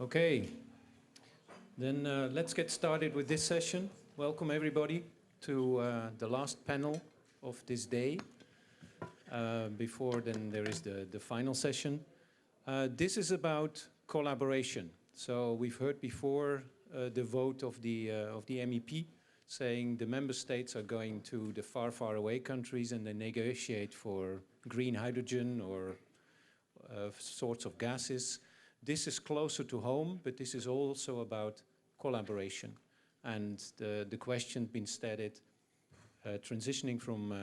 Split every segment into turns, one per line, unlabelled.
Okay, then let's get started with this session. Welcome everybody to the last panel of this day. Before then there is the final session. This is about collaboration. So we've heard before the vote of the MEP saying the member states are going to the far, far away countries and they negotiate for green hydrogen or sorts of gases. This is closer to home, but this is also about collaboration. And the question being stated, transitioning from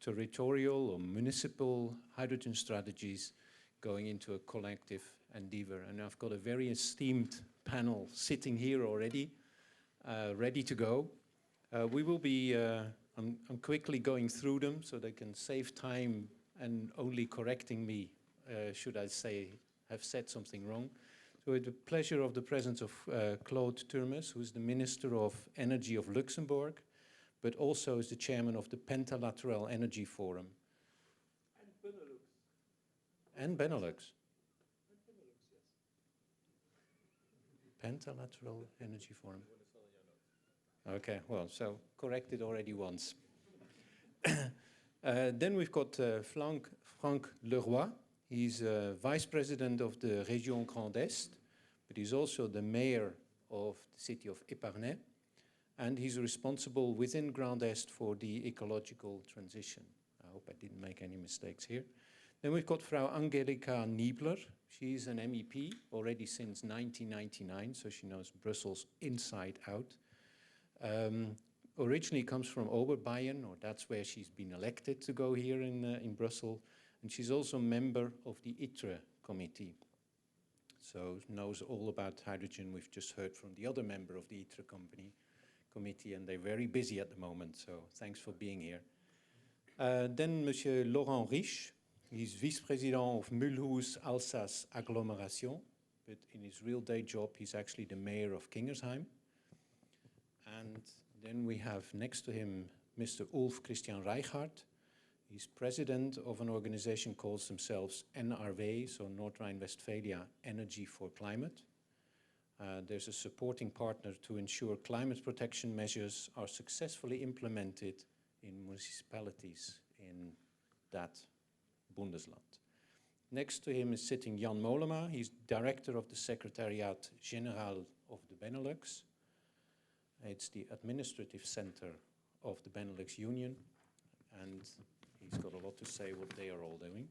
territorial or municipal hydrogen strategies going into a collective endeavour. And I've got a very esteemed panel sitting here already, ready to go. We will be, I'm quickly going through them so they can save time and only correcting me, should I say, have said something wrong. So with the pleasure of the presence of Claude Turmes, who is the Minister of Energy of Luxembourg, but also is the chairman of the Pentalateral Energy Forum. And Benelux. And Benelux. Pentalateral Energy Forum. Okay, well, so corrected already once. Then we've got Franck Leroy. He's vice president of the Region Grand Est, but he's also the mayor of the city of Epernay, and he's responsible within Grand Est for the ecological transition. I hope I didn't make any mistakes here. Then we've got Frau Angelica Nibler. She's an MEP already since 1999, so she knows Brussels inside out. Originally comes from Oberbayern, or that's where she's been elected to go here in Brussels. And she's also a member of the ITRE committee. So knows all about hydrogen. We've just heard from the other member of the ITRE committee, and they're very busy at the moment. So thanks for being here. Then Monsieur Laurent Riche. He's vice-president of Mulhouse Alsace Agglomeration, but in his real day job, he's actually the mayor of Kingersheim. And then we have next to him Mr. Ulf Christian Reichhardt. He's president of an organization called themselves NRW, so North Rhine-Westphalia Energy for Climate. There's a supporting partner to ensure climate protection measures are successfully implemented in municipalities in that Bundesland. Next to him is sitting Jan Mollema. He's director of the Secretariat Général of the Benelux. It's the administrative center of the Benelux Union, and he's got a lot to say what they are all doing.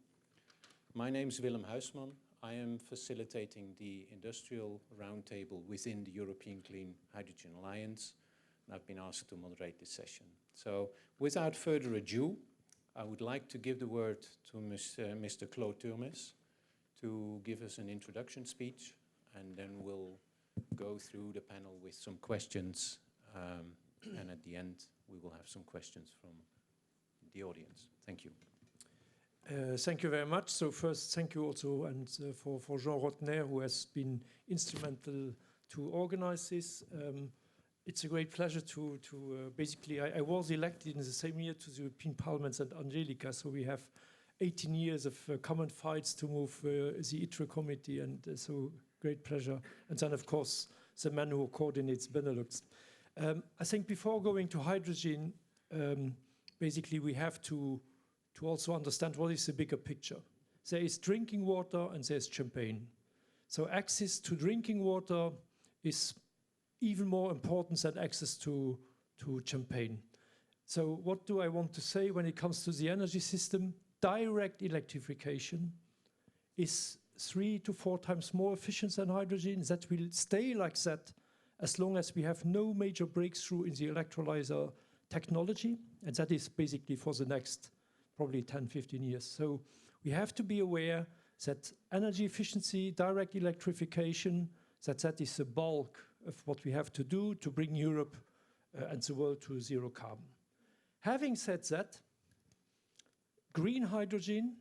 My name's Willem Huisman. I am facilitating the industrial roundtable within the European Clean Hydrogen Alliance, and I've been asked to moderate this session. So without further ado, I would like to give the word to Mr. Claude Turmes to give us an introduction speech, and then we'll go through the panel with some questions, and at the end we will have some questions from the audience. Thank you.
Thank you very much. So first, thank you also and for Jean Rotner, who has been instrumental to organize this. It's a great pleasure to basically, I was elected in the same year to the European Parliament and Angelika, so we have 18 years of common fights to move the ITRE committee, and so great pleasure. And then, of course, the man who coordinates Benelux. I think before going to hydrogen, basically we have to also understand what is the bigger picture. There is drinking water and there's champagne. So access to drinking water is even more important than access to champagne. So what do I want to say when it comes to the energy system? Direct electrification is 3 to 4 times more efficient than hydrogen. That will stay like that as long as we have no major breakthrough in the electrolyzer technology. And that is basically for the next probably 10, 15 years. So we have to be aware that energy efficiency, direct electrification, that is the bulk of what we have to do to bring Europe and the world to zero carbon. Having said that, green hydrogen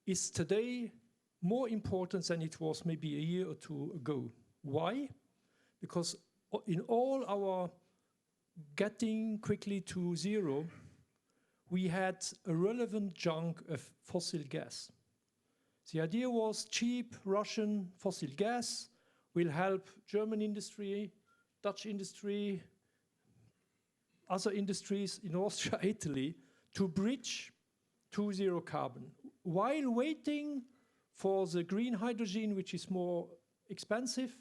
is today more important than it was maybe a year or two ago. Why? Because in all our getting quickly to zero, we had a relevant chunk of fossil gas. The idea was cheap Russian fossil gas will help German industry, Dutch industry, other industries in Austria, Italy, to bridge to zero carbon, while waiting for the green hydrogen, which is more expensive,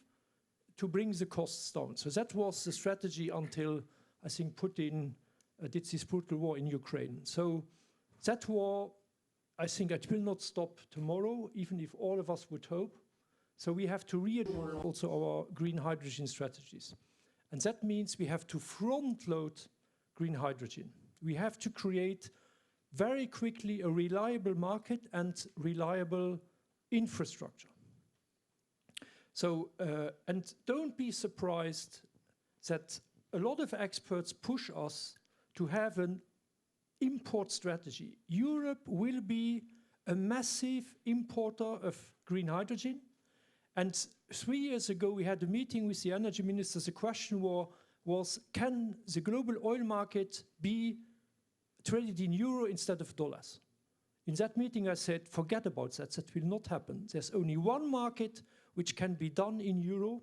to bring the costs down. So that was the strategy until, I think, Putin did this brutal war in Ukraine. So that war, I think it will not stop tomorrow, even if all of us would hope. So we have to readjust also our green hydrogen strategies. And that means we have to front load green hydrogen. We have to create very quickly a reliable market and reliable infrastructure. So, and don't be surprised that a lot of experts push us to have an import strategy. Europe will be a massive importer of green hydrogen. And 3 years ago, we had a meeting with the energy ministers. The question was, can the global oil market be traded in euro instead of dollars? In that meeting, I said, forget about that. That will not happen. There's only one market which can be done in euro.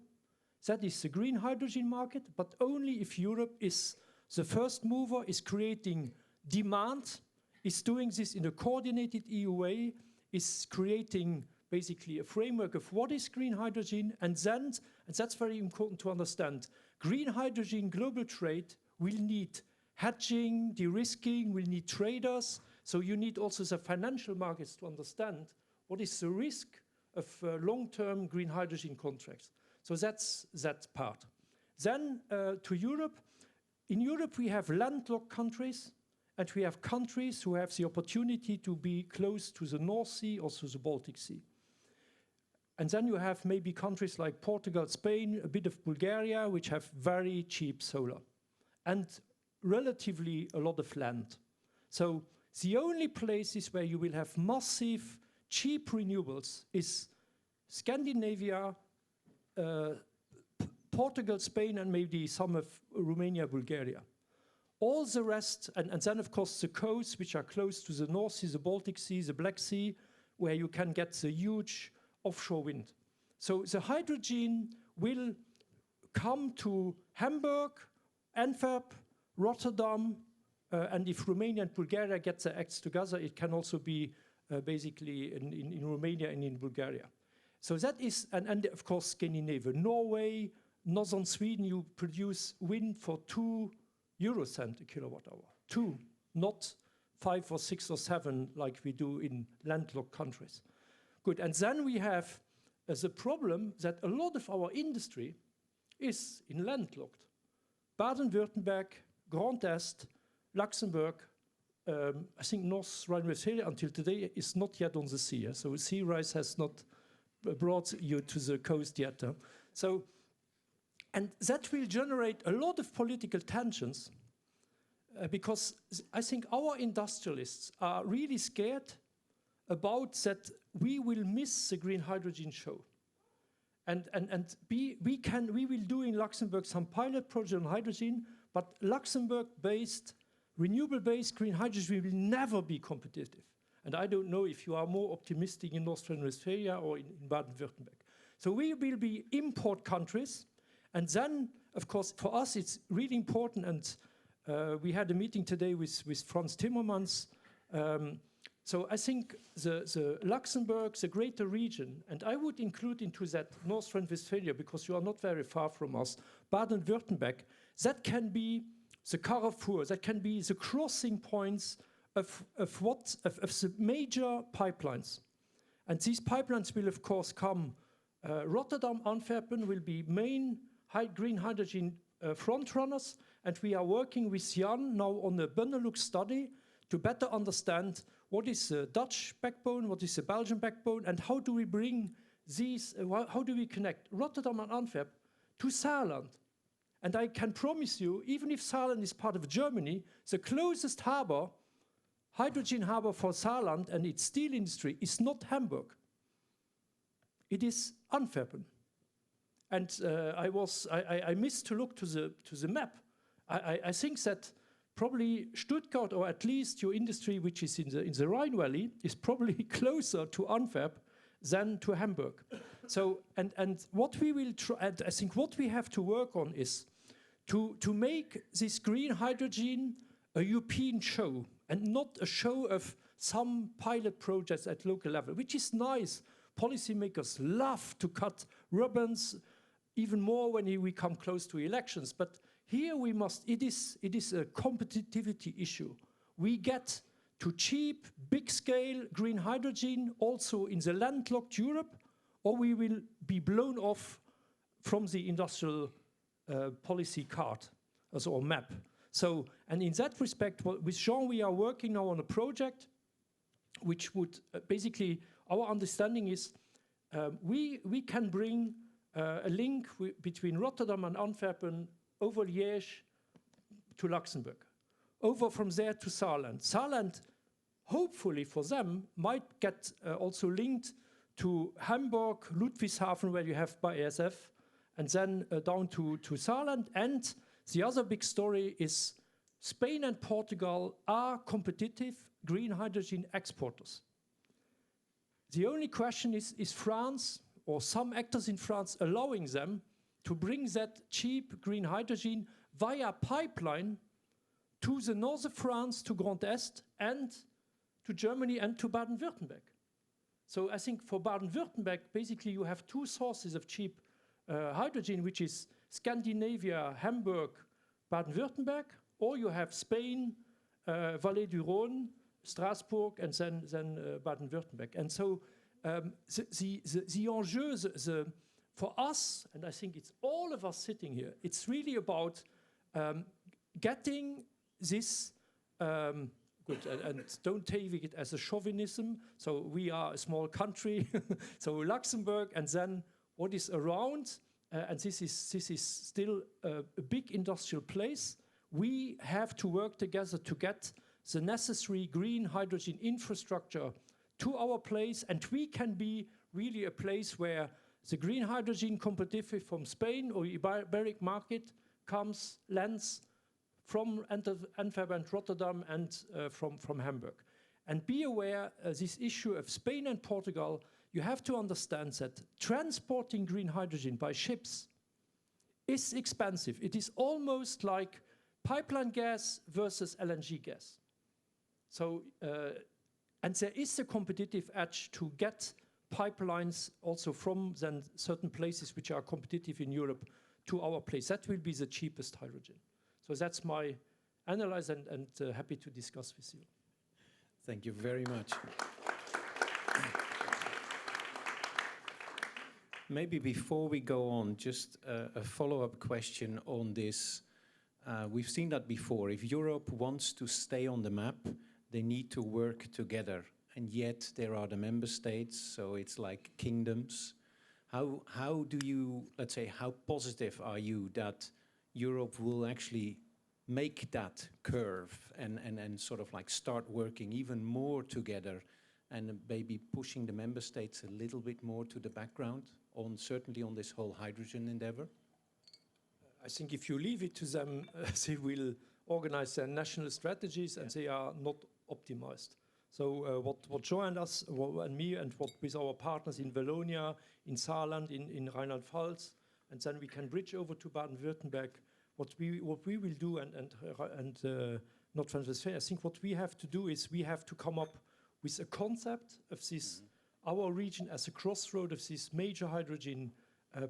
That is the green hydrogen market, but only if Europe is the first mover, is creating demand, is doing this in a coordinated EU way, is creating basically a framework of what is green hydrogen, and then, and that's very important to understand, green hydrogen global trade will need hedging, de-risking, will need traders, so you need also the financial markets to understand what is the risk of long-term green hydrogen contracts. So that's that part. Then to Europe. In Europe we have landlocked countries, and we have countries who have the opportunity to be close to the North Sea or to the Baltic Sea. And then you have maybe countries like Portugal, Spain, a bit of Bulgaria, which have very cheap solar and relatively a lot of land. So the only places where you will have massive, cheap renewables is Scandinavia, Portugal, Spain, and maybe some of Romania, Bulgaria. All the rest, and then of course the coasts which are close to the North Sea, the Baltic Sea, the Black Sea, where you can get the huge offshore wind. So the hydrogen will come to Hamburg, Antwerp, Rotterdam, and if Romania and Bulgaria get their acts together, it can also be basically in Romania and in Bulgaria. So that is, and of course Scandinavia, Norway, northern Sweden, you produce wind for 2 euro cent a kilowatt hour. 2, not 5 or 6 or 7 like we do in landlocked countries. Good, and then we have the problem that a lot of our industry is in landlocked. Baden-Württemberg, Grand Est, Luxembourg, I think North Rhine-Westphalia until today is not yet on the sea. So sea rise has not brought you to the coast yet. So, and that will generate a lot of political tensions because I think our industrialists are really scared about that we will miss the green hydrogen show. And we will do in Luxembourg some pilot project on hydrogen, but Luxembourg-based, renewable-based green hydrogen will never be competitive. And I don't know if you are more optimistic in North Rhine-Westphalia or in Baden-Württemberg. So we will be import countries. And then, of course, for us, it's really important. And we had a meeting today with Franz Timmermans. So I think the Luxembourg, the greater region, and I would include into that North Rhine-Westphalia, because you are not very far from us, Baden-Württemberg, that can be the carrefour, that can be the crossing points of the major pipelines. And these pipelines will, of course, come. Rotterdam, Antwerp will be main green hydrogen front runners, and we are working with Jan now on a Benelux study to better understand what is the Dutch backbone, what is the Belgian backbone, and how do we bring these, how do we connect Rotterdam and Antwerp to Saarland? And I can promise you, even if Saarland is part of Germany, the closest harbor, hydrogen harbor for Saarland and its steel industry is not Hamburg. It is Antwerp. And I missed to look to the map. I think that probably Stuttgart, or at least your industry, which is in the Rhine Valley, is probably closer to Antwerp than to Hamburg. So, and what we will try, and I think what we have to work on is to make this green hydrogen a European show and not a show of some pilot projects at local level, which is nice. Policymakers love to cut ribbons, even more when we come close to elections. But here we must, it is a competitivity issue. We get to cheap, big-scale green hydrogen also in the landlocked Europe, or we will be blown off from the industrial policy card or map. So, and in that respect, with Jean, we are working now on a project which would basically, our understanding is we can bring a link between Rotterdam and Antwerpen over Liège to Luxembourg, over from there to Saarland. Saarland, hopefully for them, might get also linked to Hamburg, Ludwigshafen, where you have BASF, and then down to Saarland. And the other big story is Spain and Portugal are competitive green hydrogen exporters. The only question is France or some actors in France allowing them to bring that cheap green hydrogen via pipeline to the north of France, to Grand Est, and to Germany and to Baden-Württemberg. So I think for Baden-Württemberg, basically you have two sources of cheap hydrogen, which is Scandinavia, Hamburg, Baden-Württemberg, or you have Spain, Vallée du Rhône, Strasbourg, and then Baden-Württemberg. And so the enjeu, for us, and I think it's all of us sitting here, it's really about getting this, good, and don't take it as a chauvinism, so we are a small country, so Luxembourg, and then what is around, and this is still a big industrial place. We have to work together to get the necessary green hydrogen infrastructure to our place, and we can be really a place where the green hydrogen competitive from Spain or Iberic market comes, lands from Antwerp and Rotterdam and from Hamburg. And be aware, this issue of Spain and Portugal, you have to understand that transporting green hydrogen by ships is expensive. It is almost like pipeline gas versus LNG gas. So, and there is a competitive edge to get pipelines also from then certain places which are competitive in Europe to our place. That will be the cheapest hydrogen. So that's my analysis, and happy to discuss with you.
Thank you very much. Maybe before we go on, just a follow-up question on this. We've seen that before. If Europe wants to stay on the map, they need to work together. And yet there are the member states, so it's like kingdoms. How do you, let's say, how positive are you that Europe will actually make that curve and sort of like start working even more together and maybe pushing the member states a little bit more to the background on certainly on this whole hydrogen endeavor?
I think if you leave it to them, they will organize their national strategies, and they are not optimized. So what joined us and me, and what with our partners in Wallonia, in Saarland, in Rheinland-Pfalz, and then we can bridge over to Baden-Württemberg. What we will do, and not transfer. I think what we have to do is we have to come up with a concept of this, our region as a crossroad of these major hydrogen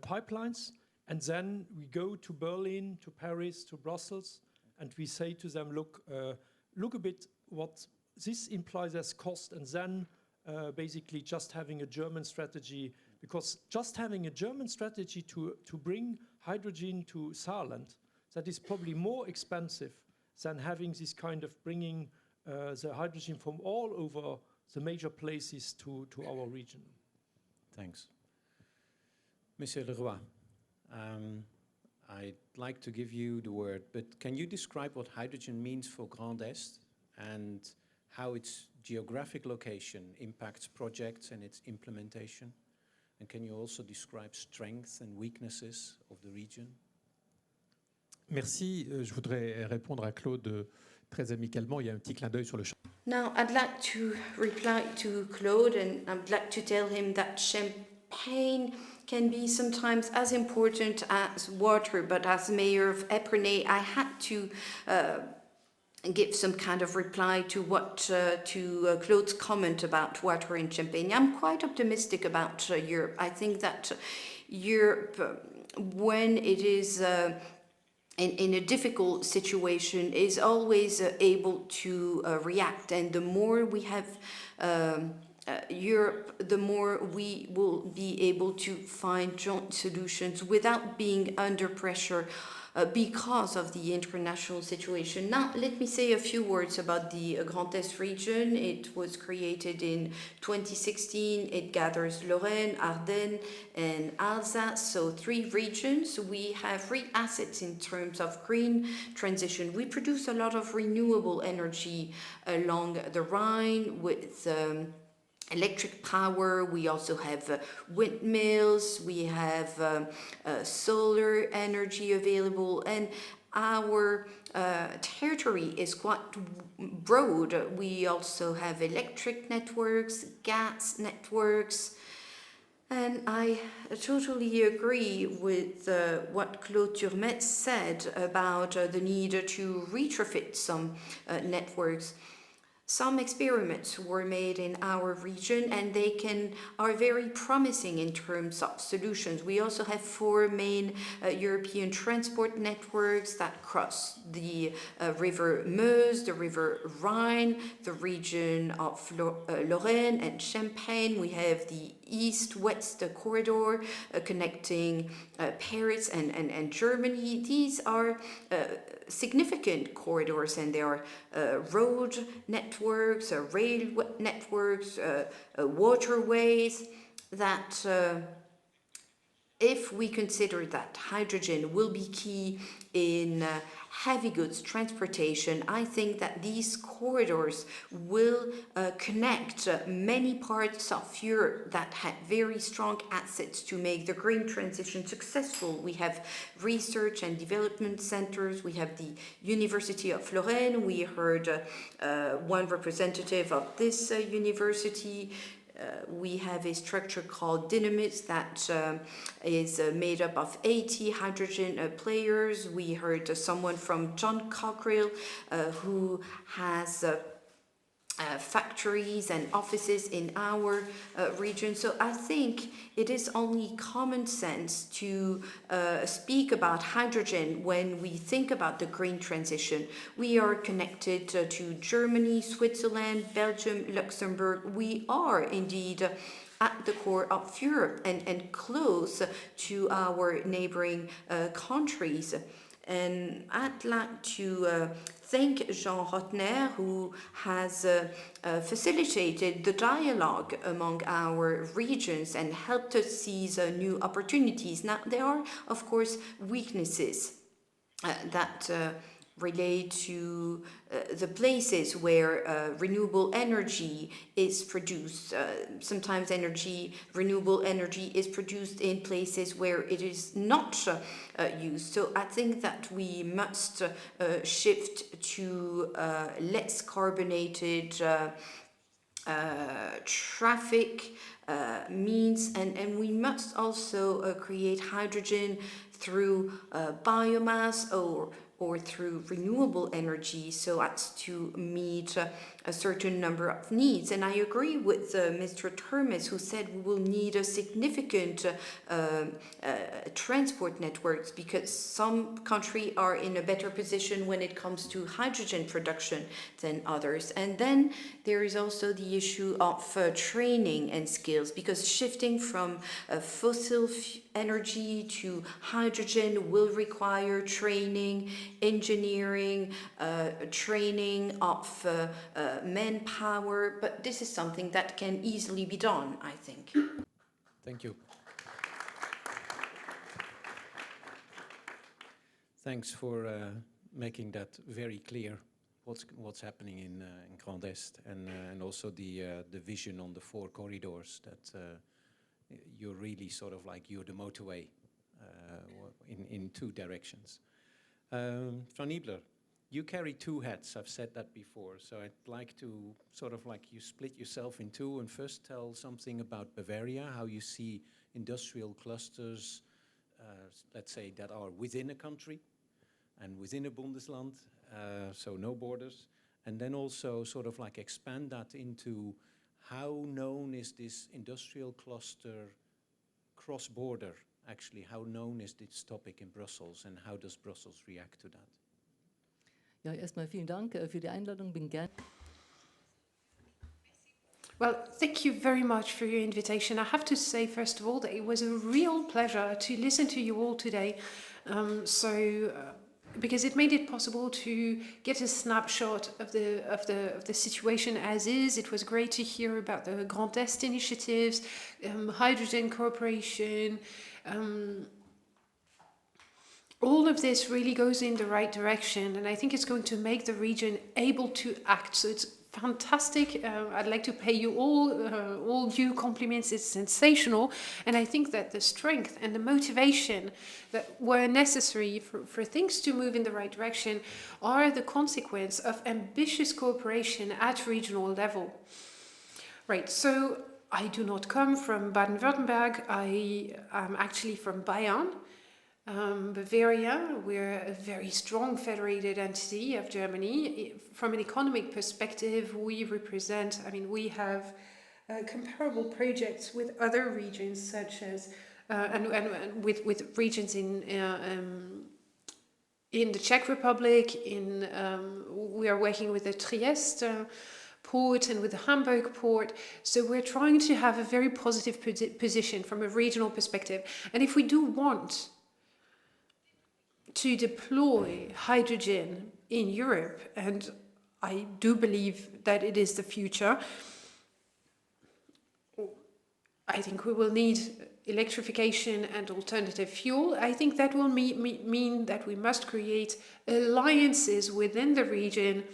pipelines, and then we go to Berlin, to Paris, to Brussels, and we say to them, look a bit what this implies as cost, and then basically just having a German strategy, because just having a German strategy to bring hydrogen to Saarland, that is probably more expensive than having this kind of bringing the hydrogen from all over the major places to our region.
Thanks. Monsieur Leroy, I'd like to give you the word, but can you describe what hydrogen means for Grand Est and how its geographic location impacts projects and its implementation? And can you also describe strengths and weaknesses of the region?
Merci. Je voudrais répondre à Claude très amicalement. Il y a un petit clin d'œil sur le champ.
Now, I'd like to reply to Claude, and I'd like to tell him that champagne can be sometimes as important as water, but as mayor of Epernay, I had to give some kind of reply to Claude's comment about water in Champagne. I'm quite optimistic about Europe. I think that Europe, when it is in a difficult situation, is always able to react. And the more we have Europe, the more we will be able to find joint solutions without being under pressure because of the international situation. Now, let me say a few words about the Grand Est region. It was created in 2016. It gathers Lorraine, Ardennes, and Alsace, so 3 regions. We have 3 assets in terms of green transition. We produce a lot of renewable energy along the Rhine with electric power. We also have windmills, we have solar energy available, and our territory is quite broad. We also have electric networks, gas networks, and I totally agree with what Claude Turmes said about the need to retrofit some networks. Some experiments were made in our region, and they are very promising in terms of solutions. We also have 4 main European transport networks that cross the river Meuse, the river Rhine, the region of Lorraine and Champagne. We have the east-west corridor connecting Paris and Germany. These are significant corridors, and there are road networks, rail networks, waterways that if we consider that hydrogen will be key in heavy goods transportation, I think that these corridors will connect many parts of Europe that had very strong assets to make the green transition successful. We have research and development centers. We have the University of Lorraine. We heard one representative of this university. We have a structure called Dynamis that is made up of 80 hydrogen players. We heard someone from John Cockrell who has factories and offices in our region. So I think it is only common sense to speak about hydrogen when we think about the green transition. We are connected to Germany, Switzerland, Belgium, Luxembourg. We are indeed at the core of Europe and close to our neighboring countries. And I'd like to thank Jean Rotner, who has facilitated the dialogue among our regions and helped us seize new opportunities. Now, there are, of course, weaknesses that relate to the places where renewable energy is produced. Sometimes renewable energy is produced in places where it is not used. So I think that we must shift to less carbonated traffic means, and we must also create hydrogen through biomass or through renewable energy so as to meet a certain number of needs. And I agree with Mr. Turmes, who said we will need a significant transport networks because some countries are in a better position when it comes to hydrogen production than others. And then there is also the issue of training and skills, because shifting from fossil energy to hydrogen will require training, engineering, training of manpower, but this is something that can easily be done, I think.
Thank you. Thanks for making that very clear, what's happening in Grand Est, and also the vision on the 4 corridors that you're really sort of like you're the motorway in 2 directions. Franck Leroy, you carry two hats, I've said that before, so I'd like to sort of like you split yourself in two and first tell something about Bavaria, how you see industrial clusters, let's say, that are within a country and within a Bundesland, so no borders, and then also sort of like expand that into how known is this industrial cluster cross-border, actually, how known is this topic in Brussels and how does Brussels react to that?
Ja, erstmal vielen Dank für die Einladung. Bin gern.
Well, thank you very much for your invitation. I have to say, first of all, that it was a real pleasure to listen to you all today. Because it made it possible to get a snapshot of the situation as is. It was great to hear about the Grand Est initiatives, hydrogen cooperation. All of this really goes in the right direction, and I think it's going to make the region able to act. So it's fantastic. I'd like to pay you all due compliments. It's sensational, and I think that the strength and the motivation that were necessary for things to move in the right direction are the consequence of ambitious cooperation at regional level. Right, so I do not come from Baden-Württemberg. I am actually from Bayern. Bavaria, we're a very strong federated entity of Germany. From an economic perspective, we represent, we have comparable projects with other regions such as, and with regions in the Czech Republic, we are working with the Trieste port and with the Hamburg port. So we're trying to have a very positive position from a regional perspective. And if we do want to deploy hydrogen in Europe, and I do believe that it is the future, I think we will need electrification and alternative fuel. I think that will mean that we must create alliances within the region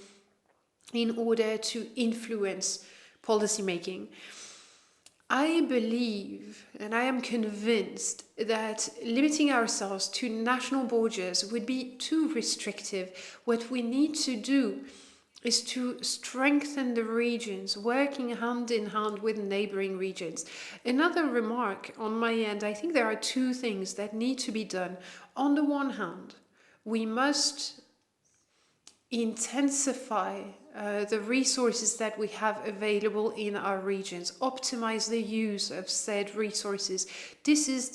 in order to influence policy making. I believe, and I am convinced, that limiting ourselves to national borders would be too restrictive. What we need to do is to strengthen the regions, working hand in hand with neighboring regions. Another remark on my end, I think there are two things that need to be done. On the one hand, we must intensify the resources that we have available in our regions, optimize the use of said resources. This is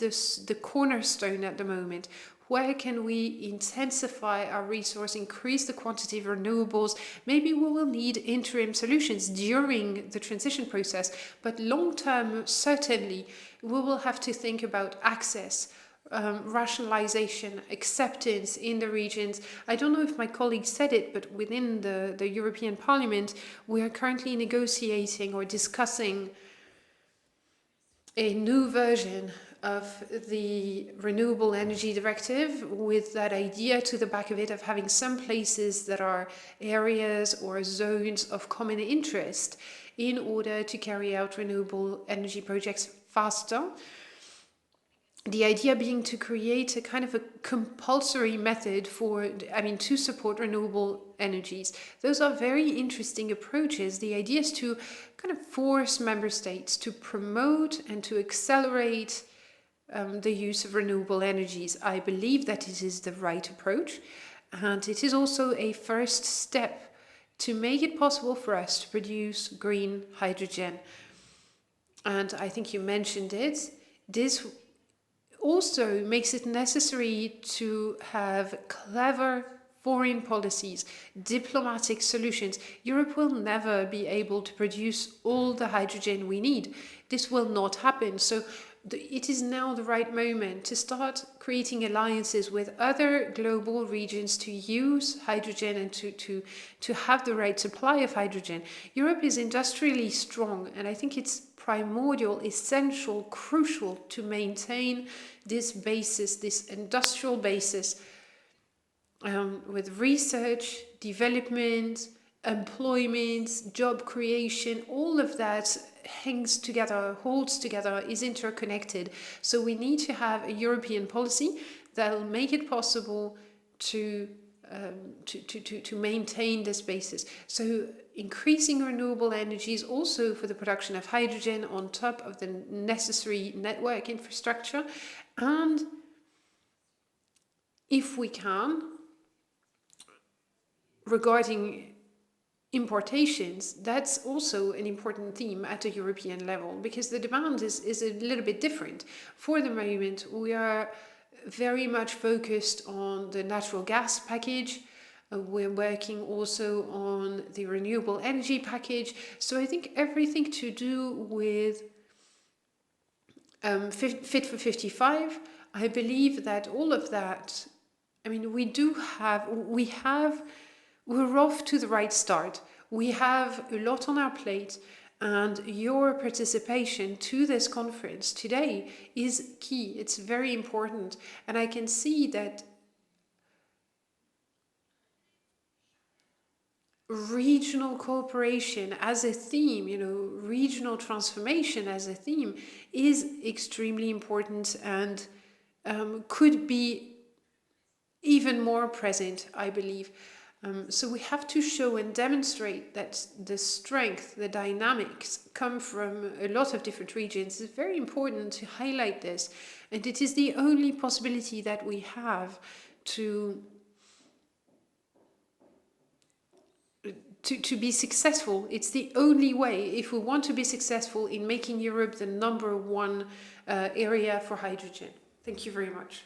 the cornerstone at the moment. Where can we intensify our resource, increase the quantity of renewables? Maybe we will need interim solutions during the transition process, but long term, certainly, we will have to think about access, rationalization, acceptance in the regions. I don't know if my colleague said it, but within the European Parliament, we are currently negotiating or discussing a new version of the Renewable Energy Directive, with that idea to the back of it of having some places that are areas or zones of common interest in order to carry out renewable energy projects faster. The idea being to create a kind of a compulsory method to support renewable energies. Those are very interesting approaches. The idea is to kind of force member states to promote and to accelerate the use of renewable energies. I believe that it is the right approach, and it is also a first step to make it possible for us to produce green hydrogen. And I think you mentioned it. This also makes it necessary to have clever foreign policies, diplomatic solutions. Europe will never be able to produce all the hydrogen we need. This will not happen. So it is now the right moment to start creating alliances with other global regions to use hydrogen and to have the right supply of hydrogen. Europe is industrially strong, and I think it's primordial, essential, crucial to maintain this basis, this industrial basis, with research, development, employment, job creation. All of that hangs together, holds together, is interconnected. So we need to have a European policy that will make it possible to to maintain this basis. So increasing renewable energies also for the production of hydrogen on top of the necessary network infrastructure, and if we can, regarding importations, that's also an important theme at a European level, because the demand is a little bit different. For the moment, we are very much focused on the natural gas package. We're working also on the renewable energy package. So I think everything to do with Fit for 55, I believe that all of that, I mean, we're off to the right start. We have a lot on our plate, and your participation to this conference today is key. It's very important. And I can see that regional cooperation as a theme, regional transformation as a theme is extremely important and could be even more present, I believe. So we have to show and demonstrate that the strength, the dynamics come from a lot of different regions. It's very important to highlight this, and it is the only possibility that we have to be successful. It's the only way, if we want to be successful in making Europe the #1 area for hydrogen. Thank you very much.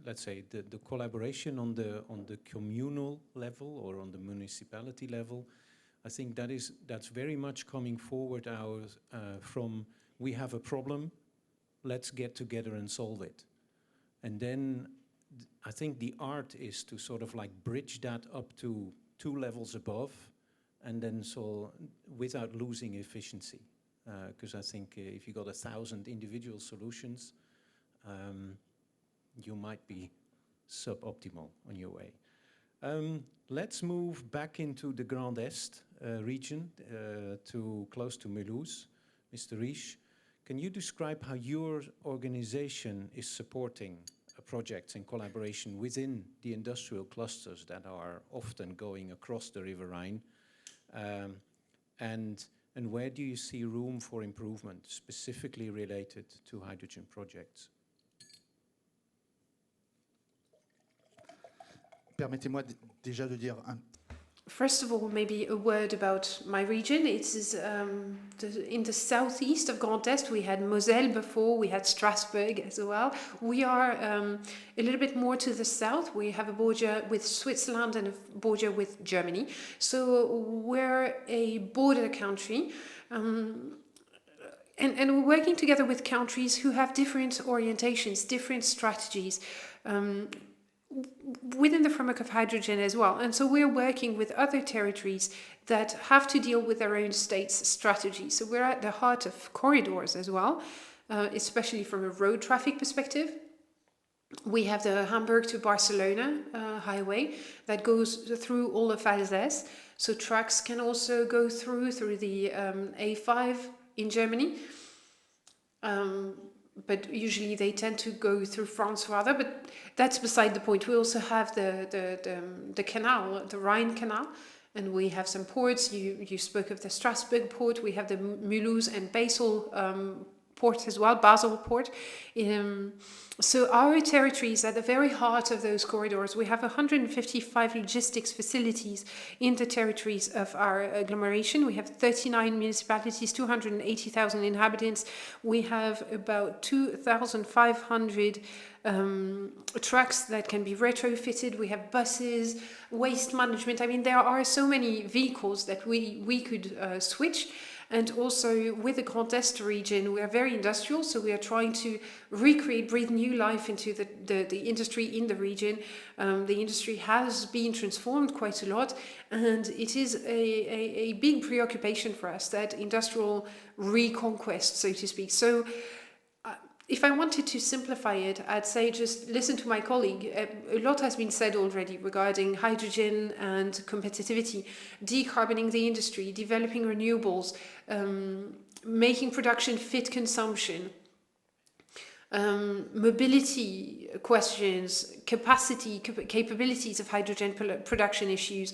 Let's say the collaboration on the communal level or on the municipality level, I think that's very much coming forward from we have a problem, let's get together and solve it. And then I think the art is to sort of like bridge that up to 2 levels above, and then so without losing efficiency. Because I think if you got 1,000 individual solutions, you might be suboptimal on your way. Let's move back into the Grand Est region, close to Mulhouse. Mr. Riche, can you describe how your organization is supporting projects in collaboration within the industrial clusters that are often going across the River Rhine? And where do you see room for improvement, specifically related to hydrogen projects?
Permettez-moi déjà de dire
First of all, maybe a word about my region. It is in the southeast of Grand Est. We had Moselle before, we had Strasbourg as well. We are a little bit more to the south. We have a border with Switzerland and a border with Germany. So we're a border country. And we're working together with countries who have different orientations, different strategies. Within the framework of hydrogen as well. And so we're working with other territories that have to deal with their own state's strategy. So we're at the heart of corridors as well, especially from a road traffic perspective. We have the Hamburg to Barcelona highway that goes through all of Alsace. So trucks can also go through the A5 in Germany. But usually they tend to go through France rather, but that's beside the point. We also have the canal, the Rhine Canal, and we have some ports. You spoke of the Strasbourg port. We have the Mulhouse and Basel port as well, Basel port. So our territory is at the very heart of those corridors. We have 155 logistics facilities in the territories of our agglomeration. We have 39 municipalities, 280,000 inhabitants. We have about 2,500 trucks that can be retrofitted. We have buses, waste management. I mean, there are so many vehicles that we could switch. And also with the Grand Est region, we are very industrial, so we are trying to breathe new life into the industry in the region. The industry has been transformed quite a lot, and it is a big preoccupation for us, that industrial reconquest, so to speak. So if I wanted to simplify it, I'd say just listen to my colleague. A lot has been said already regarding hydrogen and competitivity, decarboning the industry, developing renewables, making production fit consumption, mobility questions, capabilities of hydrogen production issues,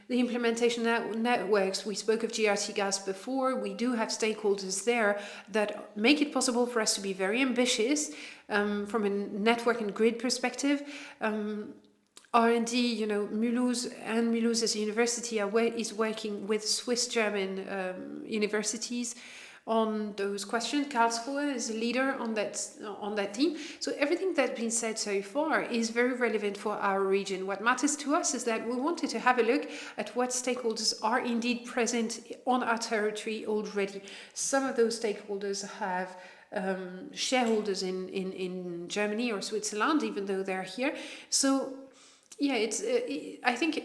the implementation networks. We spoke of GRT gas before. We do have stakeholders there that make it possible for us to be very ambitious from a network and grid perspective. R&D, you know, Mulhouse as a university is working with Swiss-German universities on those questions. Karlsruhe is a leader on that team. So everything that's been said so far is very relevant for our region. What matters to us is that we wanted to have a look at what stakeholders are indeed present on our territory already. Some of those stakeholders have shareholders in Germany or Switzerland, even though they're here. So yeah, I think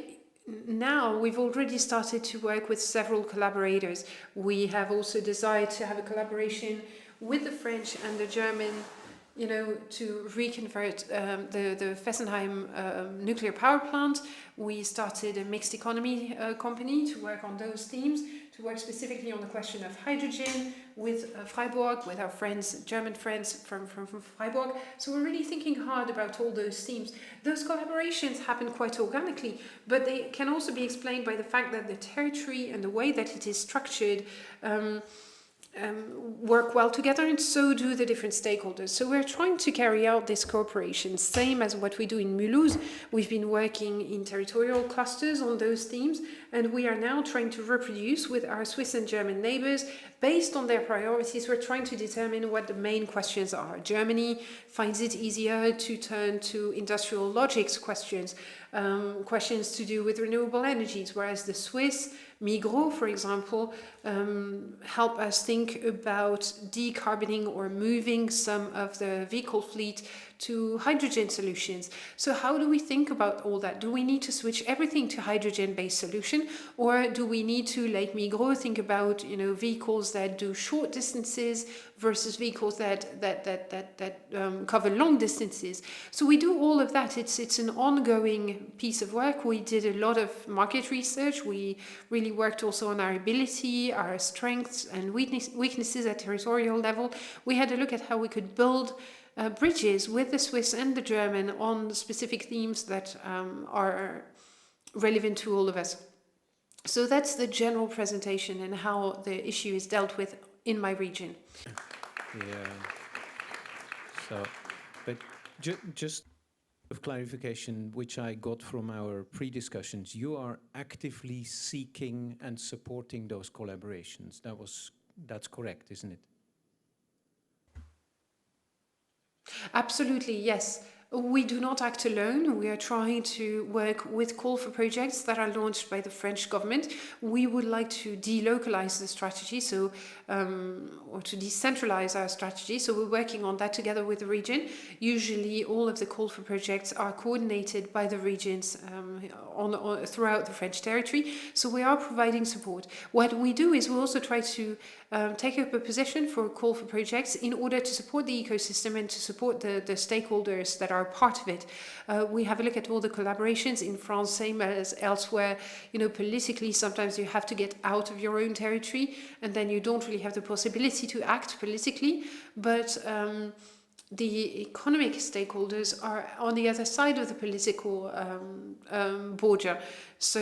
now we've already started to work with several collaborators. We have also decided to have a collaboration with the French and the German, you know, to reconvert the Fessenheim nuclear power plant. We started a mixed economy company to work on those themes, to work specifically on the question of hydrogen with Freiburg, with our friends, German friends from Freiburg. So we're really thinking hard about all those themes. Those collaborations happen quite organically, but they can also be explained by the fact that the territory and the way that it is structured work well together, and so do the different stakeholders. So we're trying to carry out this cooperation, same as what we do in Mulhouse. We've been working in territorial clusters on those themes, and we are now trying to reproduce with our Swiss and German neighbors. Based on their priorities, we're trying to determine what the main questions are. Germany finds it easier to turn to industrial logics questions, questions to do with renewable energies, whereas the Swiss, Migros, for example, help us think about decarboning or moving some of the vehicle fleet to hydrogen solutions. So how do we think about all that? Do we need to switch everything to hydrogen-based solution, or do we need to, like Migros, think about, you know, vehicles that do short distances versus vehicles that cover long distances? So we do all of that. It's an ongoing piece of work. We did a lot of market research. We really worked also on our ability, our strengths and weaknesses at territorial level. We had a look at how we could build bridges with the Swiss and the German on specific themes that are relevant to all of us. So that's the general presentation and how the issue is dealt with in my region.
Yeah. So, but just of clarification, which I got from our pre-discussions, you are actively seeking and supporting those collaborations. That's correct, isn't it?
Absolutely, yes. We do not act alone. We are trying to work with call for projects that are launched by the French government. We would like to delocalize the strategy, so or to decentralize our strategy. So we're working on that together with the region. Usually, all of the call for projects are coordinated by the regions throughout the French territory. So we are providing support. What we do is we also try to take up a position for call for projects in order to support the ecosystem and to support the stakeholders that are part of it. We have a look at all the collaborations in France, same as elsewhere. You know, politically, sometimes you have to get out of your own territory, and then you don't really have the possibility to act politically. But the economic stakeholders are on the other side of the political border. So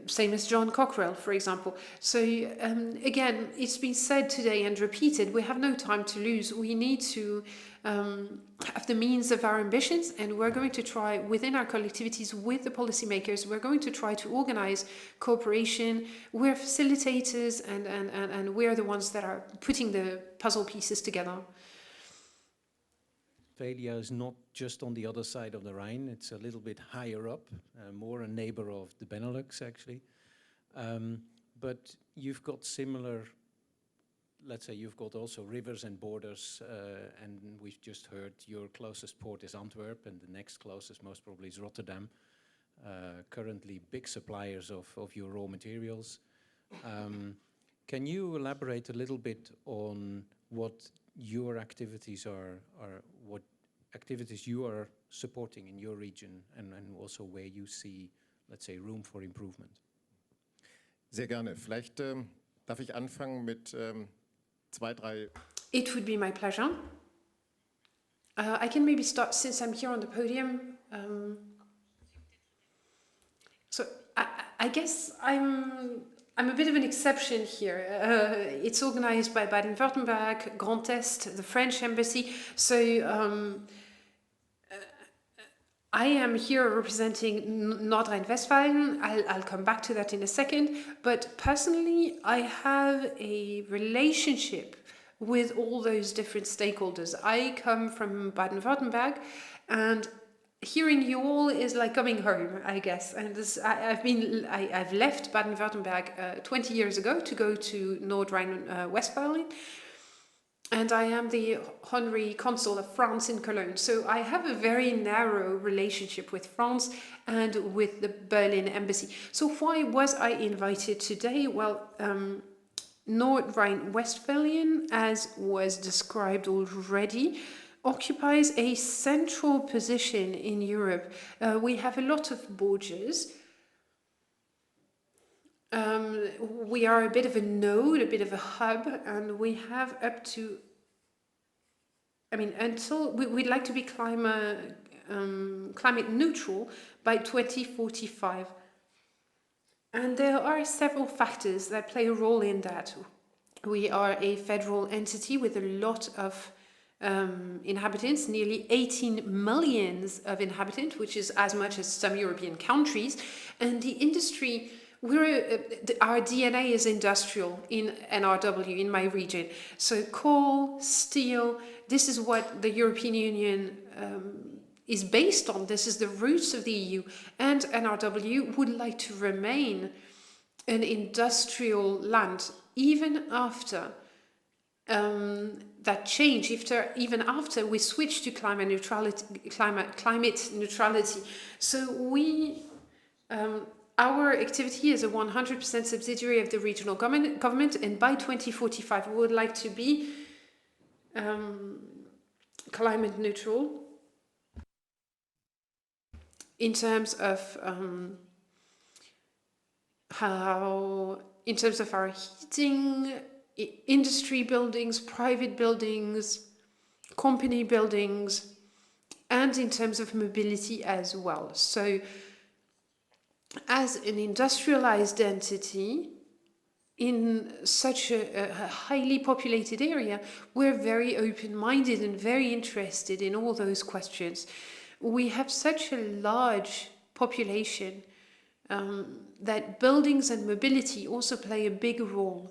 same as John Cockrell, for example. So again, it's been said today and repeated, we have no time to lose. We need to have the means of our ambitions, and we're going to try within our collectivities with the policymakers, we're going to try to organize cooperation. We're facilitators and we're the ones that are putting the puzzle pieces together.
Australia is not just on the other side of the Rhine, it's a little bit higher up, more a neighbor of the Benelux actually. But you've got similar, let's say you've got also rivers and borders, and we've just heard your closest port is Antwerp, and the next closest most probably is Rotterdam. Currently big suppliers of your raw materials. Can you elaborate a little bit on what your activities are what activities you are supporting in your region, and also where you see, let's say, room for improvement?
Sehr gerne. Vielleicht darf ich anfangen mit zwei, drei.
It would be my pleasure. I can maybe start since I'm here on the podium. So I guess I'm a bit of an exception here. It's organized by Baden-Württemberg, Grand Est, the French Embassy. So I am here representing Nordrhein-Westfalen. I'll come back to that in a second. But personally, I have a relationship with all those different stakeholders. I come from Baden-Württemberg, and hearing you all is like coming home, I guess. And I've left Baden-Württemberg 20 years ago to go to Nordrhein-Westfalen. And I am the honorary consul of France in Cologne. So I have a very narrow relationship with France and with the Berlin embassy. So why was I invited today? Well, Nordrhein-Westphalian, as was described already, occupies a central position in Europe. We have a lot of borders. We are a bit of a node, a bit of a hub, and we have up to, until we'd like to be climate neutral by 2045. And there are several factors that play a role in that. We are a federal entity with a lot of inhabitants, nearly 18 million of inhabitants, which is as much as some European countries. And the industry, our DNA is industrial in NRW, in my region. So coal, steel, this is what the European Union is based on. This is the roots of the EU. And NRW would like to remain an industrial land, even after that change, even after we switch to climate neutrality. So our activity is a 100% subsidiary of the regional government, and by 2045 we would like to be climate neutral in terms of our heating, industry buildings, private buildings, company buildings, and in terms of mobility as well. So as an industrialized entity in such a highly populated area, we're very open-minded and very interested in all those questions. We have such a large population that buildings and mobility also play a big role.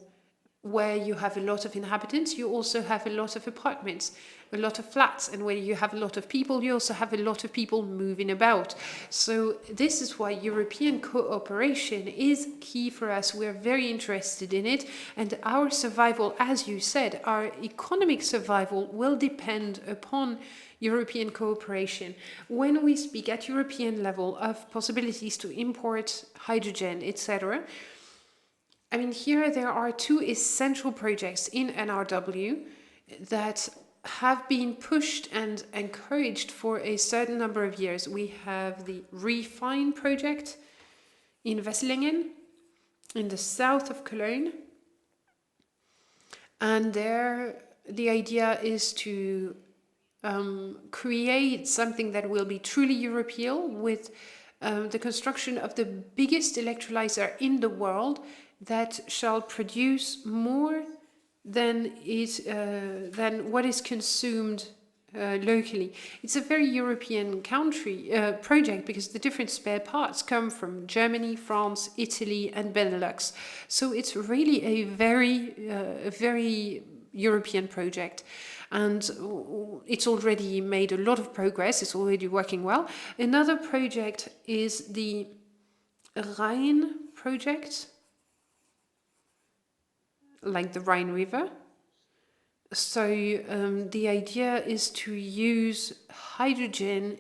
Where you have a lot of inhabitants, you also have a lot of apartments, a lot of flats, and where you have a lot of people, you also have a lot of people moving about. So this is why European cooperation is key for us. We're very interested in it, and our survival, as you said, our economic survival will depend upon European cooperation. When we speak at European level of possibilities to import hydrogen, etc., here there are two essential projects in NRW that have been pushed and encouraged for a certain number of years. We have the Refine project in Wesselingen, in the south of Cologne. And there, the idea is to create something that will be truly European with the construction of the biggest electrolyzer in the world that shall produce more than what is consumed locally. It's a very European project because the different spare parts come from Germany, France, Italy, and Benelux. So it's really a very European project. And it's already made a lot of progress. It's already working well. Another project is the Rhine project, like the Rhine River. So the idea is to use hydrogen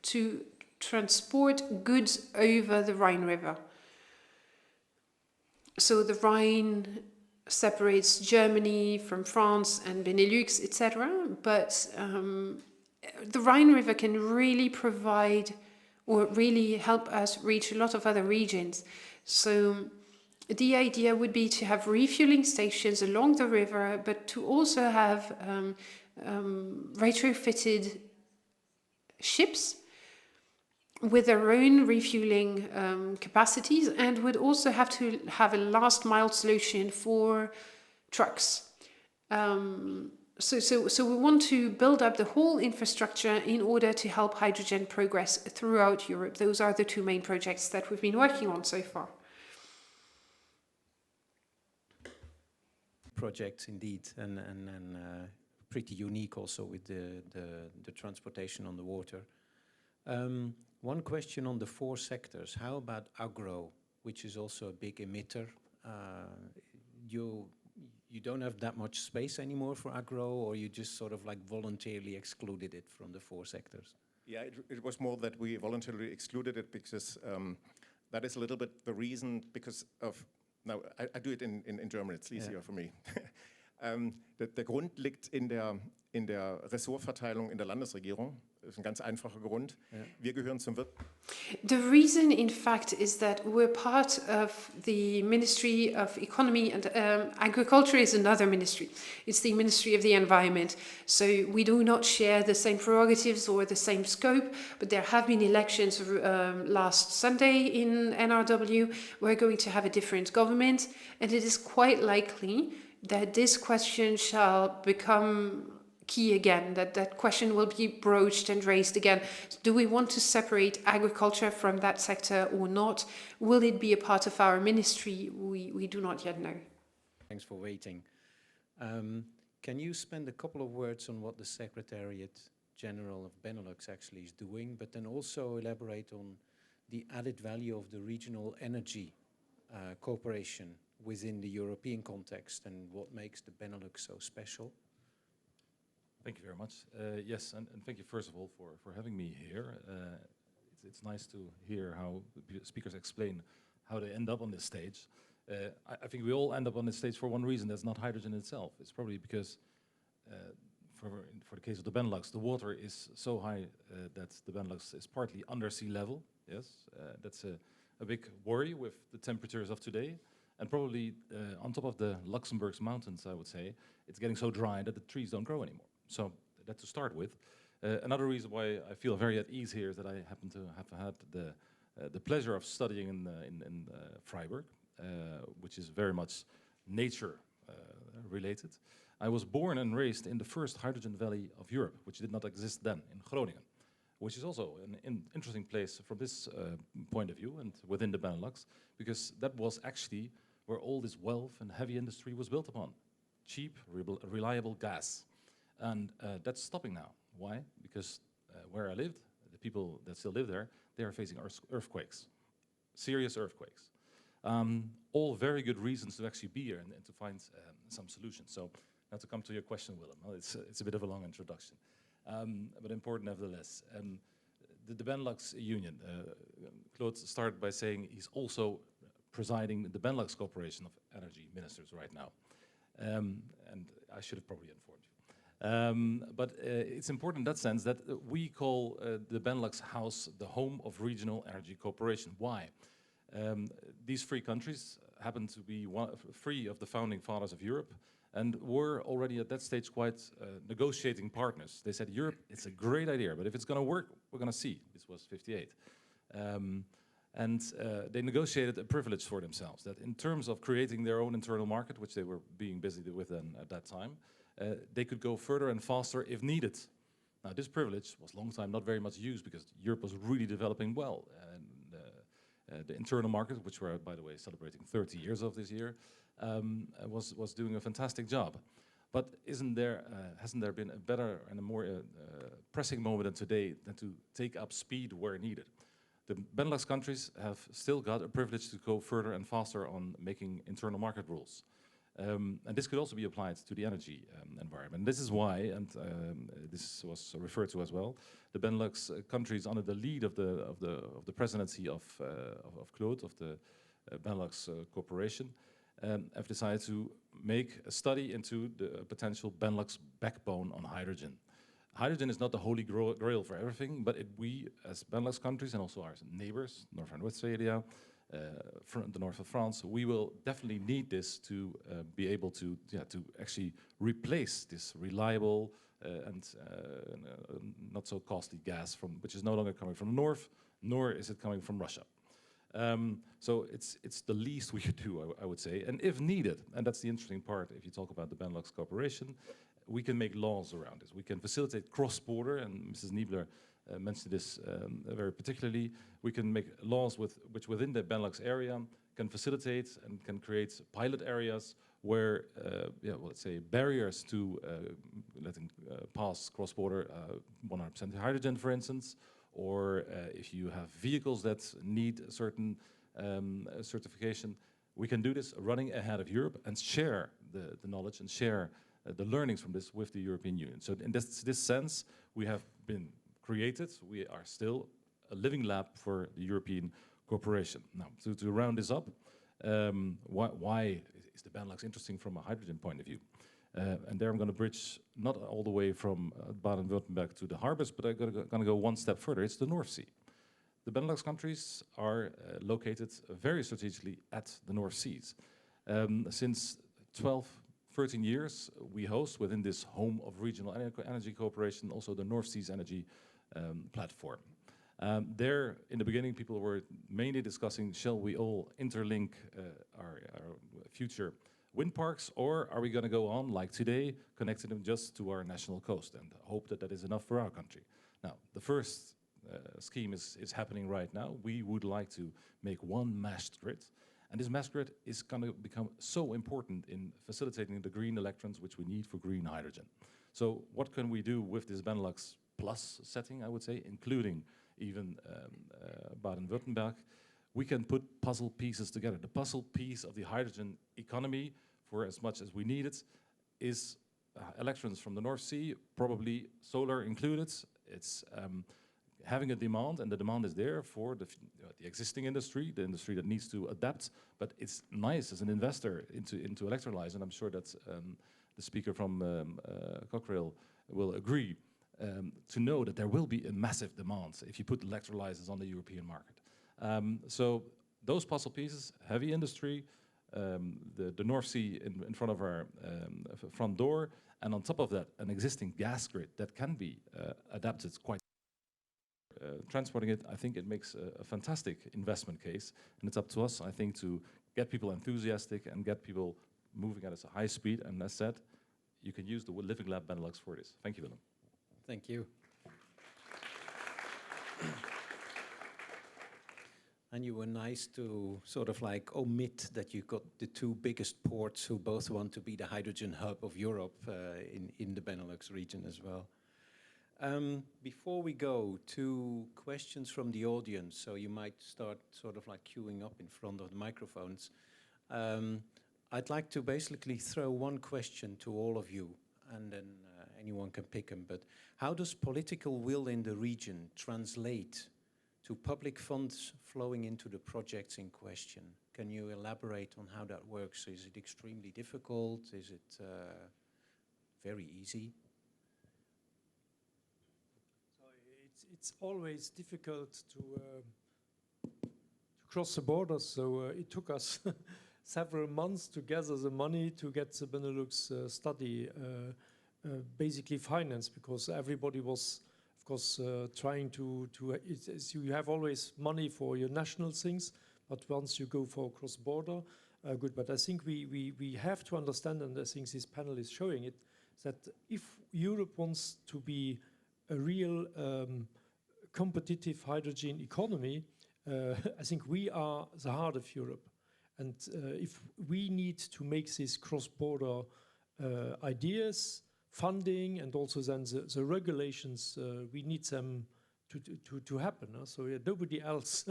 to transport goods over the Rhine River. So the Rhine separates Germany from France and Benelux, etc. But the Rhine River can really provide or really help us reach a lot of other regions. So the idea would be to have refueling stations along the river, but to also have retrofitted ships with their own refueling capacities, and would also have to have a last mile solution for trucks. So we want to build up the whole infrastructure in order to help hydrogen progress throughout Europe. Those are the two main projects that we've been working on so far.
Projects indeed, and pretty unique also with the transportation on the water. One question on the 4 sectors. How about agro, which is also a big emitter? You don't have that much space anymore for agro, or you just sort of like voluntarily excluded it from the 4 sectors?
Yeah, it was more that we voluntarily excluded it because that is a little bit the reason, because of, now I do it in German, it's easier for me. Der Grund liegt in der Ressortverteilung in der Landesregierung. Das ist ein ganz einfacher Grund. Wir gehören zum
The reason, in fact, is that we're part of the Ministry of Economy, and Agriculture is another ministry. It's the Ministry of the Environment. So we do not share the same prerogatives or the same scope, but there have been elections last Sunday in NRW. We're going to have a different government, and it is quite likely that this question shall become key again, that question will be broached and raised again. Do we want to separate agriculture from that sector or not? Will it be a part of our ministry? We do not yet know.
Thanks for waiting. Can you spend a couple of words on what the Secretariat General of Benelux actually is doing, but then also elaborate on the added value of the regional energy cooperation within the European context and what makes the Benelux so special?
Thank you very much. Yes, and thank you first of all for having me here. It's nice to hear how the speakers explain how they end up on this stage. I think we all end up on this stage for one reason, that's not hydrogen itself. It's probably because, for the case of the Benelux, the water is so high that the Benelux is partly under sea level. Yes, that's a big worry with the temperatures of today. And probably on top of the Luxembourg's mountains, I would say, it's getting so dry that the trees don't grow anymore. So that to start with. Another reason why I feel very at ease here is that I happen to have had the pleasure of studying in Freiburg, which is very much nature related. I was born and raised in the first hydrogen valley of Europe, which did not exist then, in Groningen, which is also an interesting place from this point of view and within the Benelux, because that was actually where all this wealth and heavy industry was built upon. Cheap, reliable gas. And that's stopping now. Why? Because where I lived, the people that still live there, they are facing earthquakes, serious earthquakes. All very good reasons to actually be here and to find some solutions. So now to come to your question, Willem, well, it's a bit of a long introduction, but important nevertheless. The Benelux Union, Claude started by saying he's also presiding the Benelux Cooperation of Energy Ministers right now. And I should have probably informed you. But it's important in that sense that we call the Benelux House the home of regional energy cooperation. Why? These 3 countries happen to be 3 of the founding fathers of Europe and were already at that stage quite negotiating partners. They said, Europe, it's a great idea, but if it's going to work, we're going to see. This was 58. And they negotiated a privilege for themselves, that in terms of creating their own internal market, which they were being busy with then at that time, they could go further and faster if needed. Now, this privilege was long time not very much used because Europe was really developing well. And the internal market, which we're, by the way, celebrating 30 years of this year, was doing a fantastic job. But hasn't there been a better and a more pressing moment than today than to take up speed where needed? The Benelux countries have still got a privilege to go further and faster on making internal market rules. And this could also be applied to the energy environment. This is why, and this was referred to as well, the Benelux countries under the lead of the presidency of Claude, of the Benelux Corporation, have decided to make a study into the potential Benelux backbone on hydrogen. Hydrogen is not the holy grail for everything, but we, as Benelux countries and also our neighbors, North Rhine-Westphalia, the north of France, we will definitely need this to be able to actually replace this reliable, and not so costly gas which is no longer coming from the north, nor is it coming from Russia. So it's the least we could do, I would say. And if needed, and that's the interesting part, if you talk about the Benelux cooperation, we can make laws around this. We can facilitate cross-border, and Mrs. Niebler mentioned this very particularly. We can make laws which within the Benelux area can facilitate and can create pilot areas where, let's say, barriers to letting pass cross-border 100% hydrogen, for instance, or if you have vehicles that need a certain certification, we can do this running ahead of Europe and share the knowledge and share the learnings from this with the European Union. So in this sense, we have been created. We are still a living lab for the European cooperation. Now, to round this up, why is the Benelux interesting from a hydrogen point of view? And there I'm going to bridge not all the way from Baden-Württemberg to the harbors, but I'm going to go one step further. It's the North Sea. The Benelux countries are located very strategically at the North Seas. Since 13 years, we host within this home of regional energy cooperation also the North Seas Energy Platform. There, in the beginning, people were mainly discussing, shall we all interlink our future wind parks, or are we going to go on, like today, connecting them just to our national coast and hope that that is enough for our country? Now, the first scheme is happening right now. We would like to make one meshed grid, and this meshed grid is going to become so important in facilitating the green electrons which we need for green hydrogen. So what can we do with this Benelux plus setting, I would say, including even Baden-Württemberg? We can put puzzle pieces together. The puzzle piece of the hydrogen economy, for as much as we need it, is electrons from the North Sea, probably solar included. It's having a demand, and the demand is there for the existing industry, the industry that needs to adapt. But it's nice as an investor into electrolyze, and I'm sure that the speaker from Cochrane will agree, to know that there will be a massive demand if you put electrolyzers on the European market. So those puzzle pieces, heavy industry, the North Sea in front of our front door, and on top of that, an existing gas grid that can be adapted quite. Transporting it, I think it makes a fantastic investment case, and it's up to us, I think, to get people enthusiastic and get people moving at a high speed. And as said, you can use the Living Lab Benelux for this. Thank you, Willem.
Thank you. And you were nice to sort of like omit that you got the two biggest ports who both want to be the hydrogen hub of Europe in the Benelux region as well. Before we go to questions from the audience, so you might start sort of like queuing up in front of the microphones, I'd like to basically throw one question to all of you, and then anyone can pick them. But how does political will in the region translate to public funds flowing into the projects in question? Can you elaborate on how that works? Is it extremely difficult? Is it very easy?
It's always difficult to cross the borders, so it took us several months to gather the money to get the Benelux study basically financed, because everybody was, of course, trying to you have always money for your national things, but once you go for cross-border, good. But I think we have to understand, and I think this panel is showing it, that if Europe wants to be a real competitive hydrogen economy, I think we are the heart of Europe. And if we need to make these cross-border ideas, funding, and also then the regulations, we need them to happen. So nobody else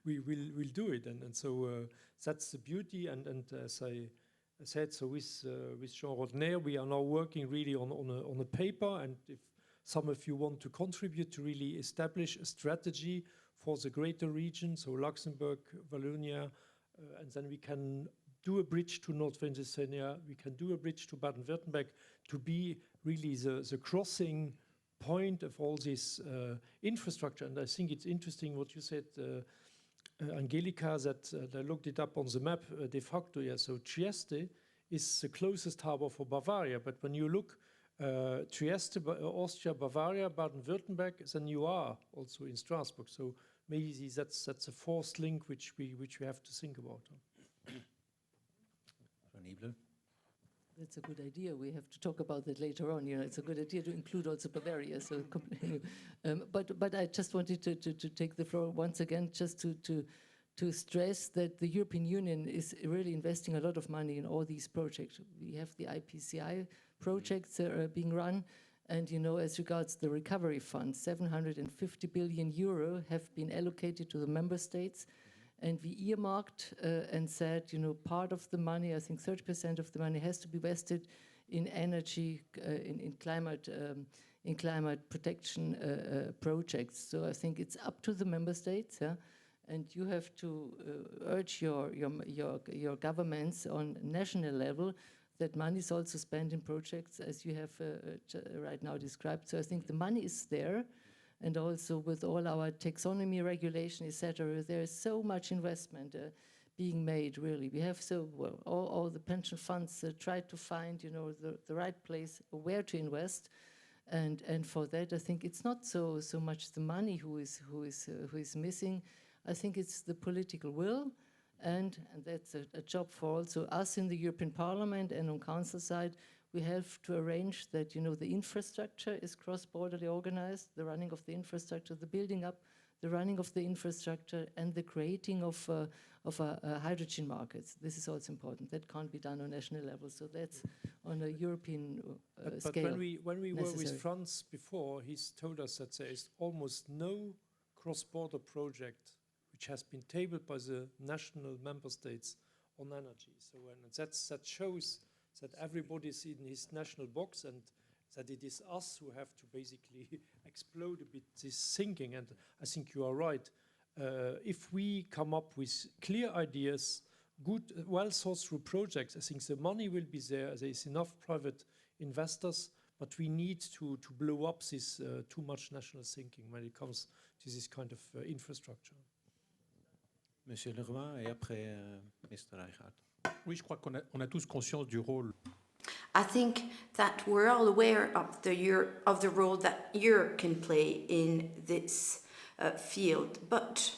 will do it. And so that's the beauty. And as I said, so with Jean Rodner, we are now working really on a paper. And if some of you want to contribute to really establish a strategy for the greater region, so Luxembourg, Wallonia, and then we can do a bridge to North Rhine-Westphalia, we can do a bridge to Baden-Württemberg to be really the crossing point of all this infrastructure. And I think it's interesting what you said, Angelika, that I looked it up on the map, de facto, yeah, so Trieste is the closest harbor for Bavaria, but when you look Trieste, Austria, Bavaria, Baden-Württemberg, then you are also in Strasbourg. So maybe that's a fourth link which we have to think about.
Niebler.
That's a good idea. We have to talk about that later on. You know, it's a good idea to include also Bavaria. So, but I just wanted to take the floor once again, just to stress that the European Union is really investing a lot of money in all these projects. We have the IPCI projects that are being run, and you know, as regards the recovery fund, 750 billion euro have been allocated to the member states. And we earmarked and said, you know, part of the money, I think 30% of the money, has to be vested in energy, in climate protection projects. So I think it's up to the member states, yeah? And you have to urge your governments on national level that money is also spent in projects, as you have right now described. So I think the money is there. And also with all our taxonomy regulation, etc., there is so much investment being made, really. We have all the pension funds try to find, you know, the right place where to invest. And for that, I think it's not so much the money who is missing. I think it's the political will, and that's a job for also us in the European Parliament and on Council side. We have to arrange that, you know, the infrastructure is cross-borderly organized, the running of the infrastructure, the building up, the running of the infrastructure, and the creating of hydrogen markets. This is also important. That can't be done on national level, so that's on a European scale.
But when we were with France before, he's told us that there is almost no cross-border project which has been tabled by the national member states on energy. So that shows that everybody's in his national box, and that it is us who have to basically explode a bit this thinking. And I think you are right. If we come up with clear ideas, good, well thought through projects, I think the money will be there. There is enough private investors, but we need to blow up this too much national thinking when it comes to this kind of infrastructure.
Monsieur Leroy, et après Mr. Reichhardt.
Oui, je crois qu'on a tous conscience du rôle.
I think that we're all aware of the role that Europe can play in this field, but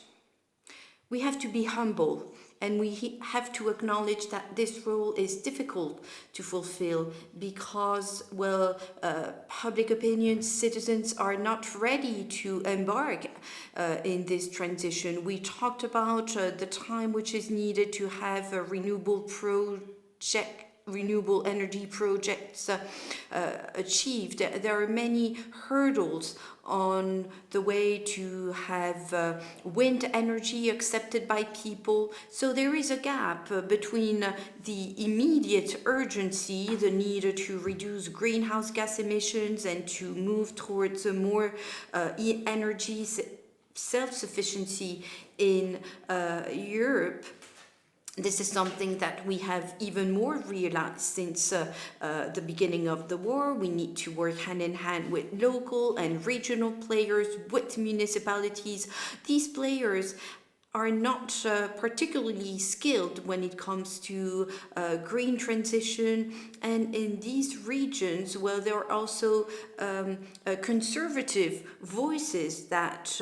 we have to be humble, and we have to acknowledge that this role is difficult to fulfill because, well, public opinion, citizens are not ready to embark in this transition. We talked about the time which is needed to have a renewable energy projects achieved. There are many hurdles on the way to have wind energy accepted by people. So there is a gap between the immediate urgency, the need to reduce greenhouse gas emissions and to move towards a more energy self-sufficiency in Europe. This is something that we have even more realized since the beginning of the war. We need to work hand in hand with local and regional players, with municipalities. These players are not particularly skilled when it comes to green transition. And in these regions, well, there are also conservative voices that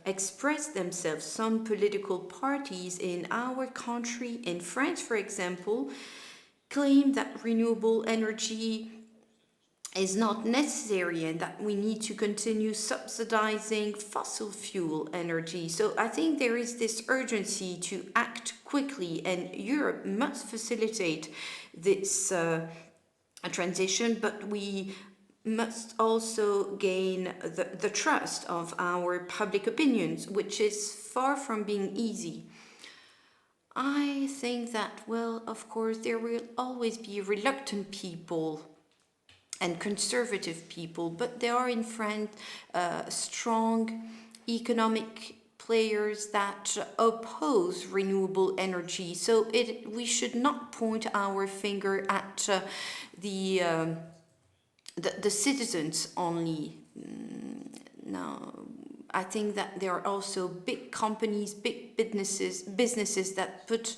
express themselves. Some political parties in our country, in France, for example, claim that renewable energy is not necessary and that we need to continue subsidizing fossil fuel energy. So I think there is this urgency to act quickly, and Europe must facilitate this transition, but we must also gain the trust of our public opinions, which is far from being easy. I think that, well, of course, there will always be reluctant people and conservative people, but there are in France strong economic players that oppose renewable energy. So we should not point our finger at the citizens only. No, I think that there are also big companies, big businesses that put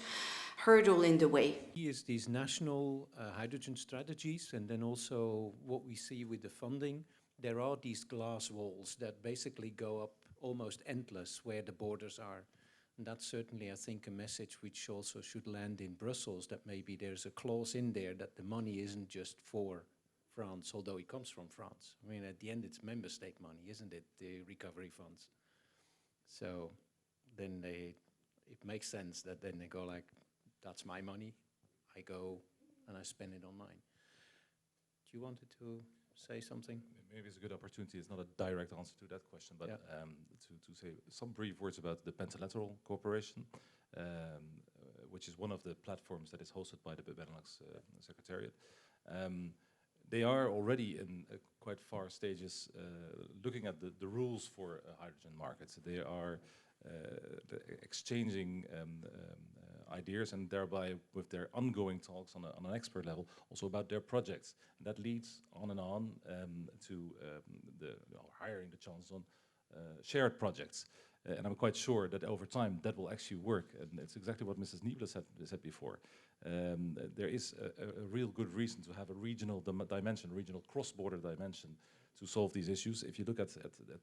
hurdle in the way.
Is these national hydrogen strategies, and then also what we see with the funding, there are these glass walls that basically go up almost endless where the borders are. And that's certainly, I think, a message which also should land in Brussels, that maybe there's a clause in there that the money isn't just for France, although it comes from France. I mean, at the end, it's member state money, isn't it, the recovery funds? So then it makes sense that then they go like, that's my money, I go and I spend it on mine. Do you wanted to say something?
Maybe it's a good opportunity. It's not a direct answer to that question, but
Yeah.
to say some brief words about the Pentalateral Cooperation, which is one of the platforms that is hosted by the Benelux Secretariat. They are already in quite far stages looking at the rules for hydrogen markets. They are exchanging ideas, and thereby with their ongoing talks on an expert level also about their projects. And that leads on and on to hiring the chance on shared projects. And I'm quite sure that over time that will actually work. And it's exactly what Mrs. Niebler said before. There is a real good reason to have a regional dimension, regional cross-border dimension to solve these issues. If you look at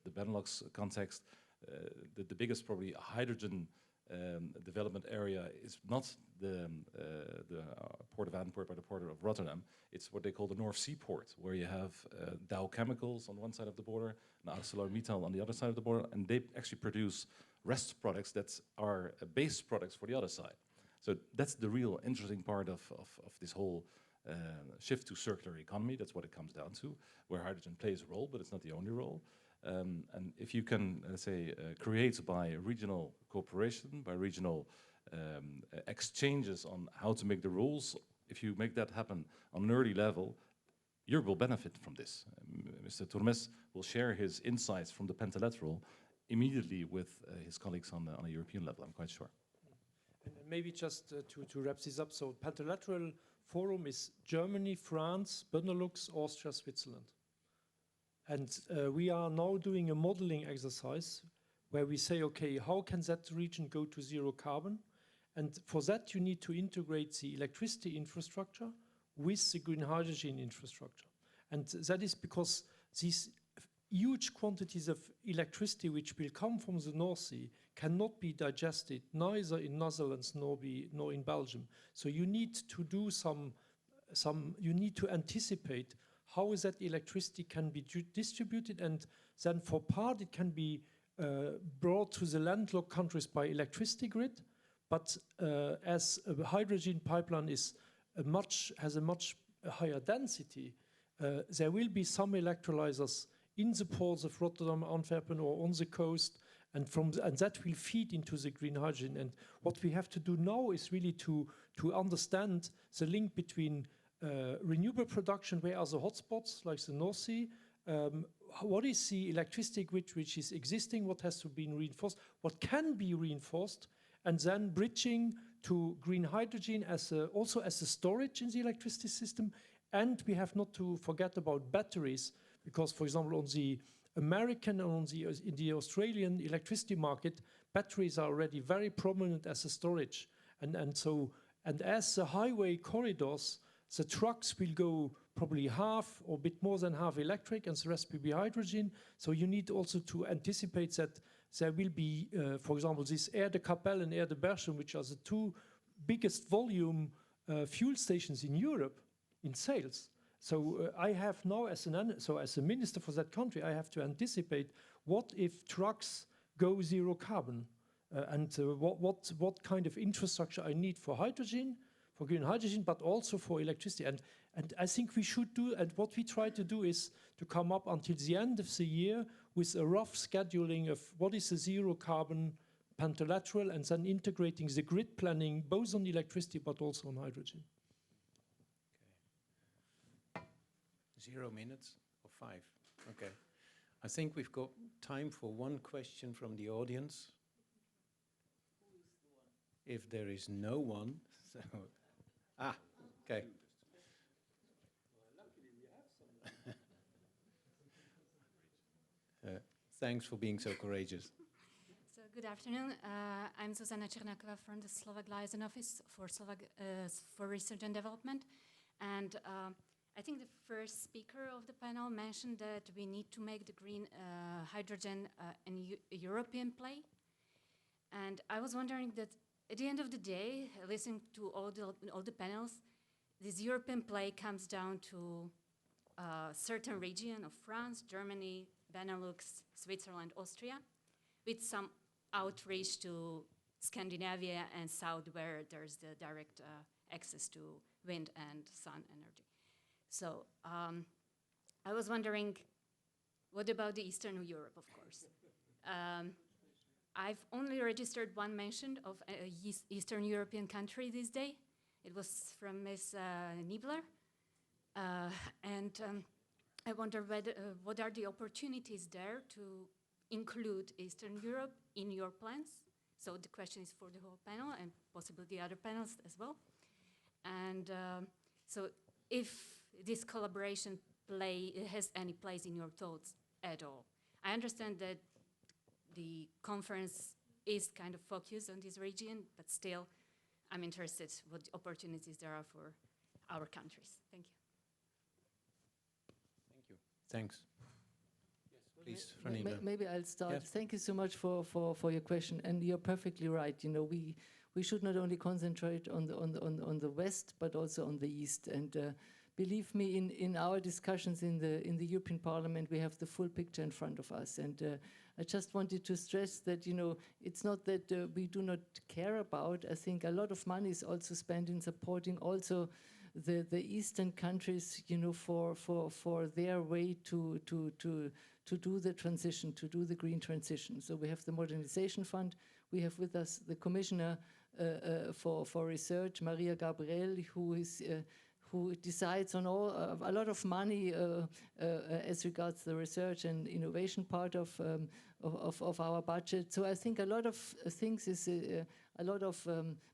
the Benelux context, the biggest probably hydrogen development area is not the port of Antwerp or the port of Rotterdam. It's what they call the North Sea port, where you have Dow Chemicals on one side of the border and ArcelorMittal on the other side of the border, and they actually produce rest products that are base products for the other side. So that's the real interesting part of this whole shift to circular economy. That's what it comes down to, where hydrogen plays a role, but it's not the only role. And if you can, let's say, create by regional cooperation, by regional exchanges on how to make the rules, if you make that happen on an early level, Europe will benefit from this. Mr. Turmes will share his insights from the Pentalateral immediately with his colleagues on a European level, I'm quite sure.
And maybe just to wrap this up, so Pentalateral Forum is Germany, France, Benelux, Austria, Switzerland. And we are now doing a modeling exercise where we say, okay, how can that region go to zero carbon? And for that, you need to integrate the electricity infrastructure with the green hydrogen infrastructure. And that is because these huge quantities of electricity which will come from the North Sea cannot be digested, neither in Netherlands nor in Belgium. So you need to do you need to anticipate how that electricity can be distributed, and then for part it can be brought to the landlocked countries by electricity grid. But as a hydrogen pipeline has a much higher density, there will be some electrolyzers in the ports of Rotterdam, Antwerp, or on the coast, and that will feed into the green hydrogen. And what we have to do now is really to understand the link between renewable production, where are the hotspots, like the North Sea, what is the electricity grid which is existing, what has to be reinforced, what can be reinforced, and then bridging to green hydrogen also as a storage in the electricity system. And we have not to forget about batteries, because, for example, on the American and in the Australian electricity market, batteries are already very prominent as a storage. And as the highway corridors, the trucks will go probably half or a bit more than half electric, and the rest will be hydrogen. So you need also to anticipate that there will be, for example, this Air de Capelle and Air de Berchem, which are the two biggest volume fuel stations in Europe in sales. So I have now, as a minister for that country, I have to anticipate what if trucks go zero carbon, and what kind of infrastructure I need for hydrogen, for green hydrogen, but also for electricity. And I think we should do, and what we try to do is to come up until the end of the year with a rough scheduling of what is the zero carbon pentalateral, and then integrating the grid planning both on electricity but also on hydrogen.
Okay. 0 minutes or 5? Okay. I think we've got time for one question from the audience. If there is no one, so... okay. Thanks for being so courageous.
So Good afternoon. I'm Zuzana Černakova from the Slovak Liaison Office for Research and Development. And I think the first speaker of the panel mentioned that we need to make the green hydrogen a European play. And I was wondering that at the end of the day, listening to all the panels, this European play comes down to a certain region of France, Germany, Benelux, Switzerland, Austria, with some outreach to Scandinavia and South, where there's the direct access to wind and sun energy. So I was wondering, what about the Eastern Europe, of course? I've only registered one mention of an Eastern European country this day. It was from Ms. Niebler. I wonder what are the opportunities there to include Eastern Europe in your plans? So the question is for the whole panel and possibly the other panels as well. And so if this collaboration has any place in your thoughts at all. I understand that the conference is kind of focused on this region, but still I'm interested what opportunities there are for our countries. Thank you.
Thank you. Thanks. Please, Frank.
Maybe I'll start.
Yes.
Thank you so much for your question, and you're perfectly right. You know, we should not only concentrate on the west, but also on the east. And believe me, in our discussions in the European Parliament, we have the full picture in front of us. And I just wanted to stress that, you know, it's not that we do not care about. I think a lot of money is also spent in supporting also the eastern countries, you know, for their way to do the transition, to do the green transition. So we have the Modernization Fund. We have with us the Commissioner for Research, Maria Gabriel, who decides on a lot of money as regards the research and innovation part of our budget. So I think a lot of things is a lot of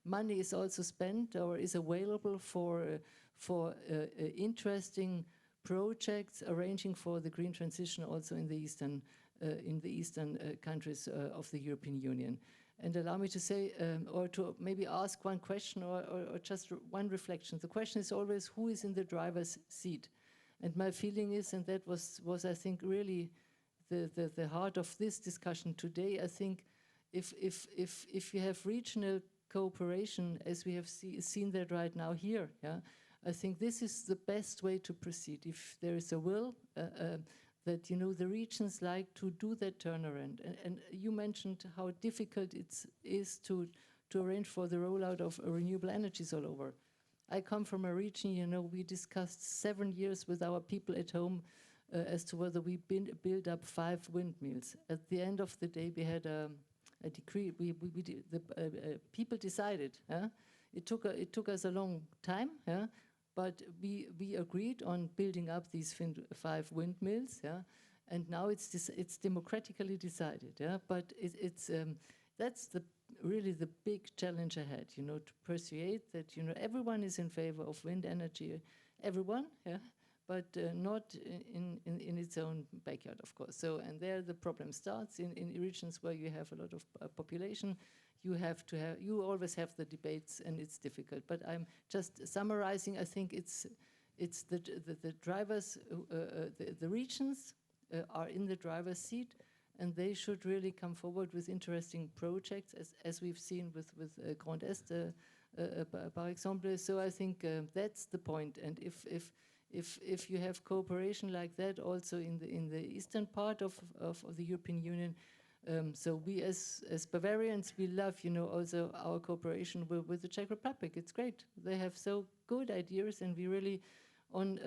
money is also spent or is available for interesting projects arranging for the green transition also in the eastern countries of the European Union. And allow me to say, or to maybe ask one question or just one reflection. The question is always, who is in the driver's seat? And my feeling is, and that was I think really the heart of this discussion today, I think if you have regional cooperation, as we have seen that right now here, yeah, I think this is the best way to proceed. If there is a will, that, you know, the regions like to do that turnaround. And you mentioned how difficult it is to arrange for the rollout of renewable energies all over. I come from a region, you know, we discussed 7 years with our people at home as to whether we build up 5 windmills. At the end of the day, we had a decree. People decided. It took us a long time. But we agreed on building up these 5 windmills, yeah, and now it's democratically decided, yeah. But that's really the big challenge ahead, you know, to persuade that, you know, everyone is in favor of wind energy, everyone, yeah, but not in its own backyard, of course. So, and there the problem starts in regions where you have a lot of population. You always have the debates, and it's difficult. But I'm just summarizing. I think it's the drivers, the regions are in the driver's seat, and they should really come forward with interesting projects, as we've seen with Grand Est, par exemple. So I think that's the point. And if you have cooperation like that also in the eastern part of the European Union. So we as Bavarians, we love, you know, also our cooperation with the Czech Republic. It's great. They have so good ideas, and we really, on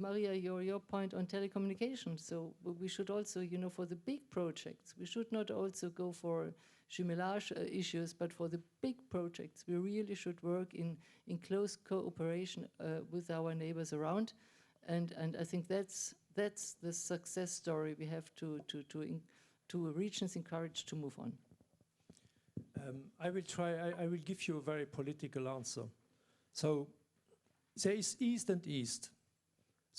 Maria, your point on telecommunications. So we should also, you know, for the big projects, we should not also go for jumelage issues, but for the big projects, we really should work in close cooperation with our neighbors around. And I think that's the success story we have to regions encouraged to move on.
I will give you a very political answer. So there is East and East.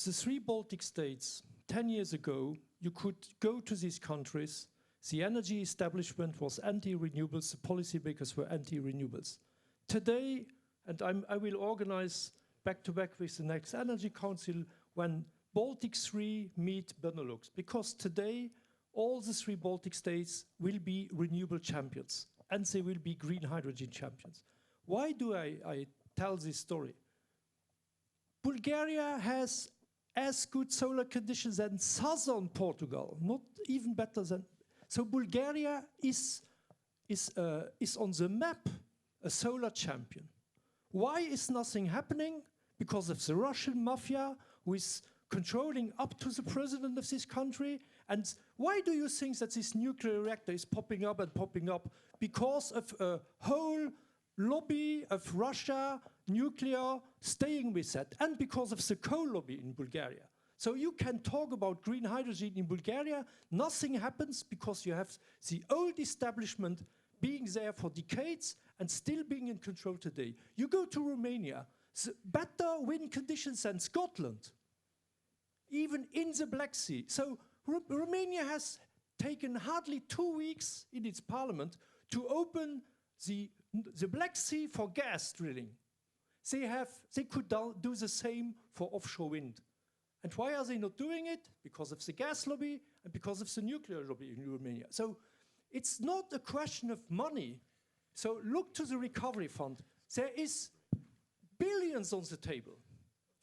The 3 Baltic states, 10 years ago, you could go to these countries, the energy establishment was anti-renewables, the policymakers were anti-renewables. Today, and I will organize back-to-back with the next Energy Council when Baltic 3 meet Benelux, because today all the 3 Baltic states will be renewable champions and they will be green hydrogen champions. Why do I tell this story? Bulgaria has as good solar conditions as southern Portugal, not even better than. So Bulgaria is on the map a solar champion. Why is nothing happening? Because of the Russian mafia who is controlling up to the president of this country. And why do you think that this nuclear reactor is popping up and popping up? Because of a whole lobby of Russia, nuclear, staying with that, and because of the coal lobby in Bulgaria. So you can talk about green hydrogen in Bulgaria, nothing happens because you have the old establishment being there for decades and still being in control today. You go to Romania, better wind conditions than Scotland, even in the Black Sea. So Romania has taken hardly 2 weeks in its parliament to open the Black Sea for gas drilling. They could do the same for offshore wind. And why are they not doing it? Because of the gas lobby and because of the nuclear lobby in Romania. So it's not a question of money. So look to the recovery fund. There is billions on the table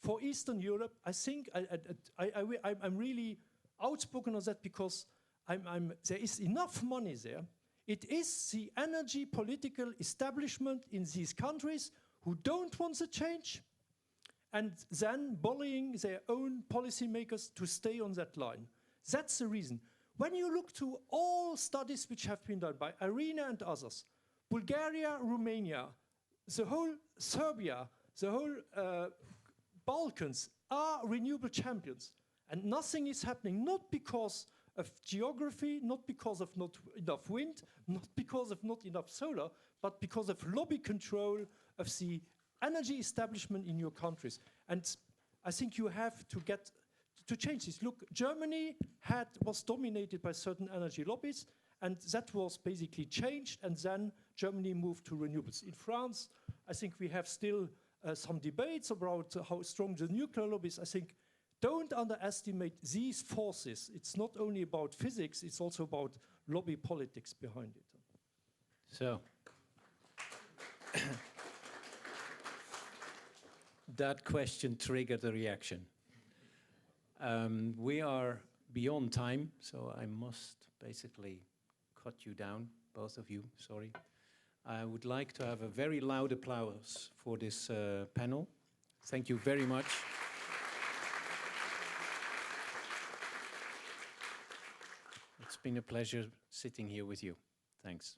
for Eastern Europe. I think I'm really outspoken on that because there is enough money there. It is the energy political establishment in these countries who don't want the change and then bullying their own policymakers to stay on that line. That's the reason. When you look to all studies which have been done by Irène and others, Bulgaria, Romania, the whole Serbia, the whole Balkans are renewable champions. And nothing is happening, not because of geography, not because of not enough wind, not because of not enough solar, but because of lobby control of the energy establishment in your countries. And I think you have to get to change this. Look, Germany was dominated by certain energy lobbies, and that was basically changed, and then Germany moved to renewables. In France, I think we have still some debates about how strong the nuclear lobbies. I think don't underestimate these forces. It's not only about physics, it's also about lobby politics behind it.
So, that question triggered a reaction. We are beyond time, so I must basically cut you down, both of you, sorry. I would like to have a very loud applause for this panel. Thank you very much. It's been a pleasure sitting here with you. Thanks.